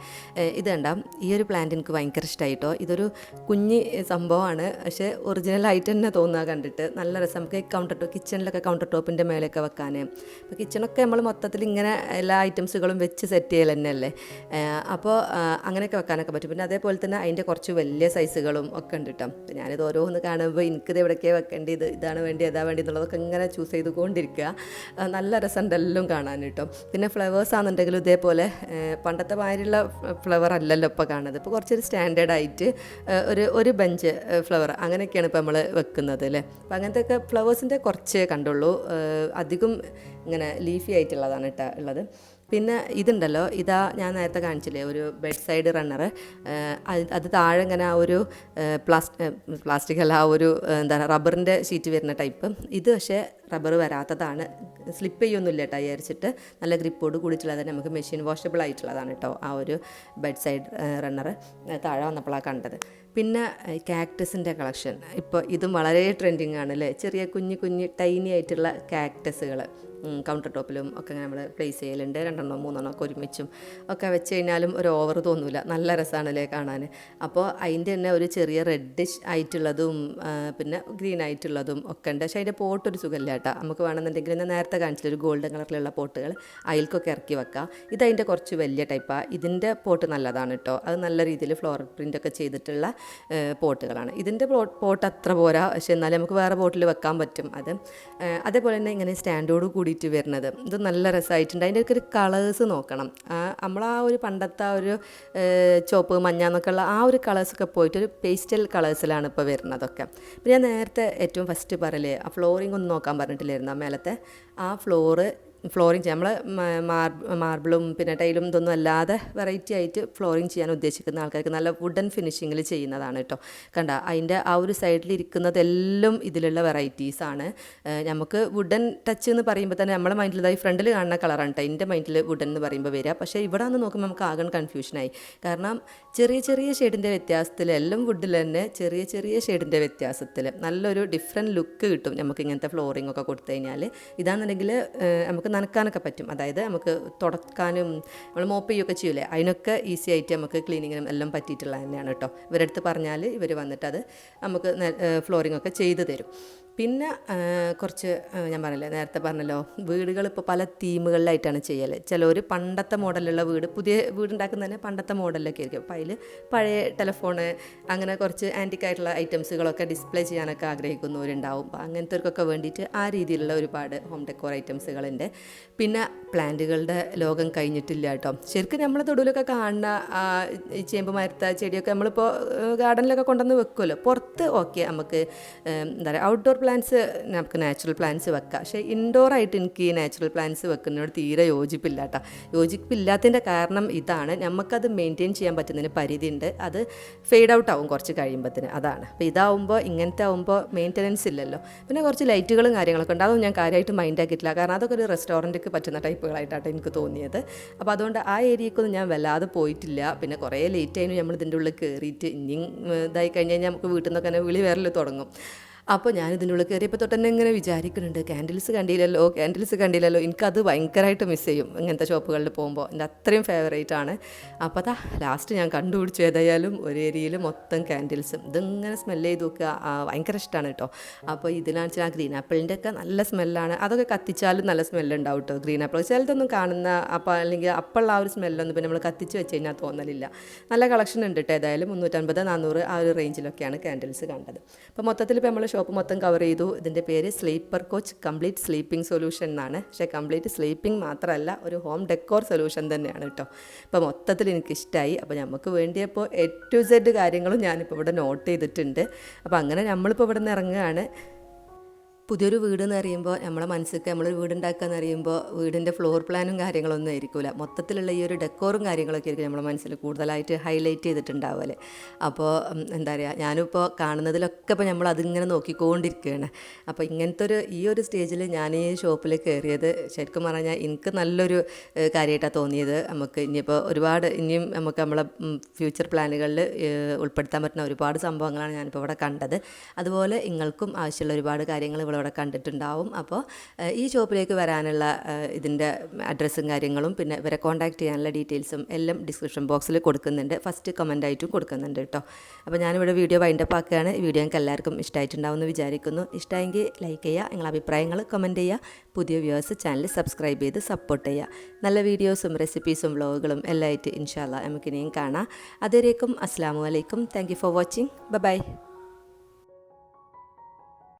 ഇത് കണ്ടാം, ഈ ഒരു പ്ലാന്റ് എനിക്ക് ഭയങ്കര ഇഷ്ടമായിട്ടോ. ഇതൊരു കുഞ്ഞ് സംഭവമാണ്, പക്ഷേ ഒറിജിനലായിട്ട് തന്നെ തോന്നുക കണ്ടിട്ട്. നല്ല രസം. നമുക്ക് കിച്ചണിലൊക്കെ കൗണ്ടർ ടോപ്പിൻ്റെ മേലെയൊക്കെ വെക്കാൻ. ഇപ്പോൾ കിച്ചണൊക്കെ നമ്മൾ മൊത്തത്തിൽ ഇങ്ങനെ എല്ലാ ഐറ്റംസുകളും വെച്ച് സെറ്റ് ചെയ്യൽ തന്നെയല്ലേ. അപ്പോൾ അങ്ങനെയൊക്കെ വെക്കാനൊക്കെ പറ്റും. പിന്നെ അതേപോലെ തന്നെ അതിൻ്റെ കുറച്ച് വലിയ സൈസുകളും ഒക്കെ ഉണ്ട് കേട്ടോ. അപ്പോൾ ഞാനിത് ഓരോന്ന് കാണുമ്പോൾ എനിക്കിത് എവിടേക്കാണ് വെക്കേണ്ടത്, ഇതാണ് വേണ്ടി അതാ വേണ്ടി എന്നുള്ളതൊക്കെ ഇങ്ങനെ ചൂസ് ചെയ്തുകൊണ്ടിരിക്കുക. നല്ല രസമുണ്ട് എല്ലാം കാണാൻ കേട്ടോ. പിന്നെ ഫ്ലവേഴ്സ് ആണെന്നുണ്ടെങ്കിലും ഇതേപോലെ പണ്ടത്തെ മാതിരിയുള്ള ഫ്ലവർ അല്ലല്ലോ ഇപ്പോൾ കാണുന്നത്. ഇപ്പോൾ കുറച്ചൊരു സ്റ്റാൻഡേർഡായിട്ട് ഒരു ബെഞ്ച് ഫ്ലവർ അങ്ങനെയൊക്കെയാണ് ഇപ്പോൾ നമ്മൾ വെക്കുന്നത് അല്ലേ. അപ്പോൾ അങ്ങനത്തെയൊക്കെ ഫ്ലവേഴ്സിൻ്റെ കുറച്ചേ കണ്ടുള്ളൂ. അധികം ഇങ്ങനെ ലീഫി ആയിട്ടുള്ളതാണ് കേട്ടോ ഉള്ളത്. പിന്നെ ഇതുണ്ടല്ലോ, ഇതാ ഞാൻ നേരത്തെ കാണിച്ചില്ലേ ഒരു ബെഡ് സൈഡ് റണ്ണർ. അത് താഴെ ഇങ്ങനെ ആ ഒരു പ്ലാസ്റ്റിക് അല്ല, ആ ഒരു എന്താണ് റബ്ബറിൻ്റെ ഷീറ്റ് വരുന്ന ടൈപ്പ്. ഇത് പക്ഷേ റബ്ബർ വരാത്തതാണ്, സ്ലിപ്പ് ചെയ്യൊന്നുമില്ല കേട്ടോ വിചാരിച്ചിട്ട്. നല്ല ഗ്രിപ്പോട് കൂടിയിട്ടുള്ളത് നമുക്ക് മെഷീൻ വാഷബിൾ ആയിട്ടുള്ളതാണ് കേട്ടോ ആ ഒരു ബെഡ് സൈഡ് റണ്ണർ. താഴെ വന്നപ്പോഴാണ് കണ്ടത്. പിന്നെ കാക്ടസിൻ്റെ കളക്ഷൻ ഇപ്പോൾ ഇതും വളരെ ട്രെൻഡിങ് ആണ് അല്ലേ. ചെറിയ കുഞ്ഞ് ടൈനി ആയിട്ടുള്ള കാക്ടസുകൾ കൗണ്ടർ ടോപ്പിലും ഒക്കെ നമ്മൾ പ്ലേസ് ചെയ്യലുണ്ട്. 2 3 ഒക്കെ ഒരുമിച്ചും ഒക്കെ വെച്ച് കഴിഞ്ഞാലും ഒരു ഓവർ തോന്നില്ല, നല്ല രസമാണല്ലേ കാണാൻ. അപ്പോൾ അതിൻ്റെ തന്നെ ഒരു ചെറിയ റെഡിഷ് ആയിട്ടുള്ളതും പിന്നെ ഗ്രീൻ ആയിട്ടുള്ളതും ഒക്കെ ഉണ്ട്. പക്ഷേ അതിൻ്റെ പോട്ട് ഒരു സുഖമില്ല കേട്ടോ. നമുക്ക് വേണമെന്നുണ്ടെങ്കിൽ ഞാൻ നേരത്തെ കാണിച്ചില്ല ഒരു ഗോൾഡൻ കളറിലുള്ള പോട്ടുകൾ അതിൽക്കൊക്കെ ഇറക്കി വെക്കാം. ഇതതിൻ്റെ കുറച്ച് വലിയ ടൈപ്പാണ്. ഇതിൻ്റെ പോട്ട് നല്ലതാണ് കേട്ടോ. അത് നല്ല രീതിയിൽ ഫ്ലോറൽ പ്രിൻ്റൊക്കെ ചെയ്തിട്ടുള്ള പോട്ടുകളാണ്. ഇതിൻ്റെ പോട്ട് അത്ര പോരാ, പക്ഷേ എന്നാലും നമുക്ക് വേറെ പോട്ടിൽ വെക്കാൻ പറ്റും അത്. അതേപോലെ തന്നെ ഇങ്ങനെ സ്റ്റാൻഡോട് കൂടിയിട്ട് വരുന്നത് ഇത് നല്ല രസമായിട്ടുണ്ട്. അതിൻ്റെയൊക്കെ ഒരു കളേഴ്സ് നോക്കണം. നമ്മളാ ഒരു പണ്ടത്തെ ആ ഒരു ചുവപ്പ് മഞ്ഞ എന്നൊക്കെ ഉള്ള ആ ഒരു കളേഴ്സൊക്കെ പോയിട്ട് ഒരു പേസ്റ്റൽ കളേഴ്സിലാണ് ഇപ്പോൾ വരുന്നതൊക്കെ. പിന്നെ ഞാൻ നേരത്തെ ഏറ്റവും ഫസ്റ്റ് പറയലേ ആ ഫ്ലോറിംഗ് ഒന്നും നോക്കാൻ പറഞ്ഞിട്ടില്ലായിരുന്നു. ആ മേലത്തെ ആ ഫ്ലോറിങ് ചെയ്യാം. നമ്മൾ മാർബിളും പിന്നെ ടൈലും ഇതൊന്നും അല്ലാതെ വെറൈറ്റി ആയിട്ട് ഫ്ലോറിങ് ചെയ്യാൻ ഉദ്ദേശിക്കുന്ന ആൾക്കാർക്ക് നല്ല വുഡൻ ഫിനിഷിങ്ങിൽ ചെയ്യുന്നതാണ് കേട്ടോ. കണ്ട അതിൻ്റെ ആ ഒരു സൈഡിലിരിക്കുന്നതെല്ലാം ഇതിലുള്ള വെറൈറ്റീസാണ്. നമുക്ക് വുഡൻ ടച്ച് എന്ന് പറയുമ്പോൾ തന്നെ നമ്മളെ മൈൻഡിൽ ഇതായി ഫ്രണ്ടിൽ കാണുന്ന കളറാണ് കേട്ടോ എൻ്റെ മൈൻഡിൽ വുഡൻ എന്ന് പറയുമ്പോൾ വരിക. പക്ഷേ ഇവിടെ നിന്ന് നോക്കുമ്പോൾ നമുക്ക് ആകെ കൺഫ്യൂഷനായി. കാരണം ചെറിയ ചെറിയ ഷെയ്ഡിൻ്റെ വ്യത്യാസത്തിൽ എല്ലാം വുഡിൽ തന്നെ ചെറിയ ചെറിയ ഷെയ്ഡിൻ്റെ വ്യത്യാസത്തിൽ നല്ലൊരു ഡിഫറെൻറ്റ് ലുക്ക് കിട്ടും നമുക്ക് ഇങ്ങനത്തെ ഫ്ലോറിംഗ് ഒക്കെ കൊടുത്തു കഴിഞ്ഞാൽ. ഇതാണെന്നുണ്ടെങ്കിൽ നമുക്ക് നനക്കാനൊക്കെ പറ്റും, അതായത് നമുക്ക് തുടക്കാനും നമ്മൾ മോപ്പ് ചെയ്യുകയൊക്കെ ചെയ്യൂലേ, അതിനൊക്കെ ഈസി ആയിട്ട് നമുക്ക് ക്ലീനിങ്ങിനും എല്ലാം പറ്റിയിട്ടുള്ളത് തന്നെയാണ് കേട്ടോ. ഇവരടുത്ത് പറഞ്ഞാൽ ഇവർ വന്നിട്ട് അത് നമുക്ക് ഫ്ലോറിംഗ് ഒക്കെ ചെയ്തു തരും. പിന്നെ കുറച്ച് ഞാൻ പറഞ്ഞില്ലേ, നേരത്തെ പറഞ്ഞല്ലോ, വീടുകൾ ഇപ്പോൾ പല തീമുകളിലായിട്ടാണ് ചെയ്യൽ. ചിലർ പണ്ടത്തെ മോഡലുള്ള പുതിയ വീടുണ്ടാക്കുന്ന തന്നെ പണ്ടത്തെ മോഡലിലൊക്കെ ആയിരിക്കും. അപ്പോൾ അതിൽ പഴയ ടെലിഫോണ് അങ്ങനെ കുറച്ച് ആൻറ്റിക്കായിട്ടുള്ള ഐറ്റംസുകളൊക്കെ ഡിസ്പ്ലേ ചെയ്യാനൊക്കെ ആഗ്രഹിക്കുന്നവരുണ്ടാവും. അപ്പോൾ അങ്ങനത്തെവർക്കൊക്കെ വേണ്ടിയിട്ട് ആ രീതിയിലുള്ള ഒരുപാട് ഹോം ഡെക്കോർ ഐറ്റംസുകളുണ്ട്. പിന്നെ പ്ലാന്റുകളുടെ ലോകം കഴിഞ്ഞിട്ടില്ല കേട്ടോ. ശരിക്കും നമ്മളെ തൊടുവിലൊക്കെ കാണുന്ന ഈ ചേമ്പ് മരത്ത ചെടിയൊക്കെ നമ്മളിപ്പോൾ ഗാർഡനിലൊക്കെ കൊണ്ടുവന്ന് വെക്കുമല്ലോ. പുറത്ത് ഓക്കെ നമുക്ക് എന്താ പറയുക, ഔട്ട്ഡോർ പ്ലാന്റ്സ് നമുക്ക് നാച്ചുറൽ പ്ലാന്റ്സ് വെക്കാം. പക്ഷേ ഇൻഡോറായിട്ട് എനിക്ക് ഈ നാച്ചുറൽ പ്ലാന്റ്സ് വെക്കുന്നതിനോട് തീരെ യോജിപ്പില്ല കേട്ടോ. യോജിപ്പില്ലാത്തതിൻ്റെ കാരണം ഇതാണ്, നമുക്കത് മെയിൻറ്റെയിൻ ചെയ്യാൻ പറ്റുന്നതിന് പരിധിയുണ്ട്. അത് ഫെയ്ഡ് ഔട്ട് ആവും കുറച്ച് കഴിയുമ്പോഴത്തേന്, അതാണ്. അപ്പോൾ ഇതാവുമ്പോൾ, ഇങ്ങനത്തെ ആവുമ്പോൾ മെയിൻ്റനൻസ് ഇല്ലല്ലോ. പിന്നെ കുറച്ച് ലൈറ്റുകളും കാര്യങ്ങളൊക്കെ ഉണ്ട്, അതൊന്നും ഞാൻ കാര്യമായിട്ട് മൈൻഡ് ആക്കിയിട്ടില്ല. കാരണം അതൊക്കെ ഒരു റെസ്റ്റോറൻറ്റിക്ക് പറ്റുന്ന ടൈപ്പുകളായിട്ടാണ് എനിക്ക് തോന്നിയത്. അപ്പോൾ അതുകൊണ്ട് ആ ഏരിയക്കൊന്നും ഞാൻ വല്ലാതെ പോയിട്ടില്ല. പിന്നെ കുറേ ലേറ്റ് ആയിരുന്നു നമ്മൾ ഇതിൻ്റെ ഉള്ളിൽ കയറിയിട്ട്. ഇനിയും ഇതായി കഴിഞ്ഞ് കഴിഞ്ഞാൽ നമുക്ക് വീട്ടിൽ നിന്നൊക്കെ തന്നെ വിളി വരൽ തുടങ്ങും. അപ്പോൾ ഞാൻ ഇതിൻ്റെ ഉള്ളിൽ കയറിയപ്പോൾ തൊട്ട് തന്നെ ഇങ്ങനെ വിചാരിക്കുന്നുണ്ട്, ക്യാൻഡിൽസ് കണ്ടില്ലല്ലോ. എനിക്കത് ഭയങ്കരമായിട്ട് മിസ് ചെയ്യും ഇങ്ങനത്തെ ഷോപ്പുകളിൽ പോകുമ്പോൾ. എൻ്റെ അത്രയും ഫേവറേറ്റ് ആണ്. അപ്പോൾ അതാ ലാസ്റ്റ് ഞാൻ കണ്ടുപിടിച്ചു. ഏതായാലും ഒരു ഏരിയയിൽ മൊത്തം ക്യാൻഡിൽസും. ഇതിങ്ങനെ സ്മെല്ല് ചെയ്ത് നോക്കുക, ഭയങ്കര ഇഷ്ടമാണ് കേട്ടോ. അപ്പോൾ ഇതിലാണെന്ന് വെച്ചാൽ ഗ്രീൻ ആപ്പിളിൻ്റെ ഒക്കെ നല്ല സ്മെല്ലാണ്. അതൊക്കെ കത്തിച്ചാലും നല്ല സ്മെല്ലുണ്ടാവും കേട്ടോ. ഗ്രീൻ ആപ്പിൾ ചിലതൊന്നും കാണുന്ന അപ്പോൾ അല്ലെങ്കിൽ അപ്പോഴുള്ള ആ ഒരു സ്മെല്ലൊന്നും പിന്നെ നമ്മൾ കത്തിച്ച് വെച്ച് കഴിഞ്ഞാൽ തോന്നലില്ല. നല്ല കളക്ഷൻ ഉണ്ട് കേട്ടോ. ഏതായാലും 350-400 ആ ഒരു റേഞ്ചിലൊക്കെയാണ് ക്യാൻഡിൽസ് കണ്ടത്. അപ്പോൾ മൊത്തത്തിൽ ഇപ്പോൾ നമ്മൾ ഷോപ്പ് മൊത്തം കവർ ചെയ്തു. ഇതിൻ്റെ പേര് sleeper coach complete sleeping solution എന്നാണ്. പക്ഷേ കംപ്ലീറ്റ് സ്ലീപ്പിംഗ് മാത്രമല്ല, ഒരു ഹോം ഡെക്കോർ സൊല്യൂഷൻ തന്നെയാണ് കേട്ടോ. അപ്പോൾ മൊത്തത്തിൽ എനിക്കിഷ്ടമായി. അപ്പോൾ നമുക്ക് വേണ്ടിയപ്പോൾ A to Z കാര്യങ്ങളും ഞാനിപ്പോൾ ഇവിടെ നോട്ട് ചെയ്തിട്ടുണ്ട്. അപ്പോൾ അങ്ങനെ നമ്മളിപ്പോൾ ഇവിടെ നിന്ന് ഇറങ്ങുകയാണ്. പുതിയൊരു വീട് എന്ന് പറയുമ്പോൾ നമ്മളെ മനസ്സിലേക്ക് നമ്മളൊരു വീടുണ്ടാക്കുക എന്ന് പറയുമ്പോൾ വീടിൻ്റെ ഫ്ലോർ പ്ലാനും കാര്യങ്ങളൊന്നും ആയിരിക്കില്ല, മൊത്തത്തിലുള്ള ഈ ഒരു ഡെക്കോറും കാര്യങ്ങളൊക്കെ ആയിരിക്കും നമ്മളെ മനസ്സിൽ കൂടുതലായിട്ട് ഹൈലൈറ്റ് ചെയ്തിട്ടുണ്ടാവുമല്ലേ. അപ്പോൾ എന്താ പറയുക, ഞാനിപ്പോൾ കാണുന്നതിലൊക്കെ ഇപ്പോൾ നമ്മൾ അതിങ്ങനെ നോക്കിക്കൊണ്ടിരിക്കുകയാണ്. അപ്പോൾ ഇങ്ങനത്തെ ഈ ഒരു സ്റ്റേജിൽ ഞാൻ ഈ ഷോപ്പിൽ കയറിയത് ശരിക്കും പറഞ്ഞാൽ എനിക്ക് നല്ലൊരു കാര്യമായിട്ടാണ് തോന്നിയത്. നമുക്ക് ഇനിയിപ്പോൾ ഇനിയും നമുക്ക് നമ്മളെ ഫ്യൂച്ചർ പ്ലാനുകളിൽ ഉൾപ്പെടുത്താൻ പറ്റുന്ന ഒരുപാട് സംഭവങ്ങളാണ് ഞാനിപ്പോൾ ഇവിടെ കണ്ടത്. അതുപോലെ നിങ്ങൾക്കും ആവശ്യമുള്ള ഒരുപാട് കാര്യങ്ങൾ ഇവിടെ കണ്ടിട്ടുണ്ടാവും. അപ്പോൾ ഈ ഷോപ്പിലേക്ക് വരാനുള്ള ഇതിൻ്റെ അഡ്രസ്സും കാര്യങ്ങളും പിന്നെ ഇവരെ കോൺടാക്ട് ചെയ്യാനുള്ള ഡീറ്റെയിൽസും എല്ലാം ഡിസ്ക്രിപ്ഷൻ ബോക്സിൽ കൊടുക്കുന്നുണ്ട്. ഫസ്റ്റ് കമൻ്റായിട്ടും കൊടുക്കുന്നുണ്ട് കേട്ടോ. അപ്പോൾ ഞാനിവിടെ വീഡിയോ വൈൻഡപ്പ് ആക്കുകയാണ്. വീഡിയോ നിങ്ങൾക്ക് എല്ലാവർക്കും ഇഷ്ടമായിട്ടുണ്ടാവും എന്ന് വിചാരിക്കുന്നു. ഇഷ്ടമെങ്കിൽ ലൈക്ക് ചെയ്യുക, നിങ്ങളുടെ അഭിപ്രായങ്ങൾ കമൻറ്റ് ചെയ്യുക. പുതിയ വ്യൂവേഴ്സ് ചാനൽ സബ്സ്ക്രൈബ് ചെയ്ത് സപ്പോർട്ട് ചെയ്യുക. നല്ല വീഡിയോസും റെസിപ്പീസും വ്ലോഗുകളും എല്ലാം ആയിട്ട് ഇൻഷാ അല്ലാഹ് നമുക്കിനിയും കാണാം. അതുവരേക്കും അസ്സലാമു അലൈക്കും. Thank you for watching. By.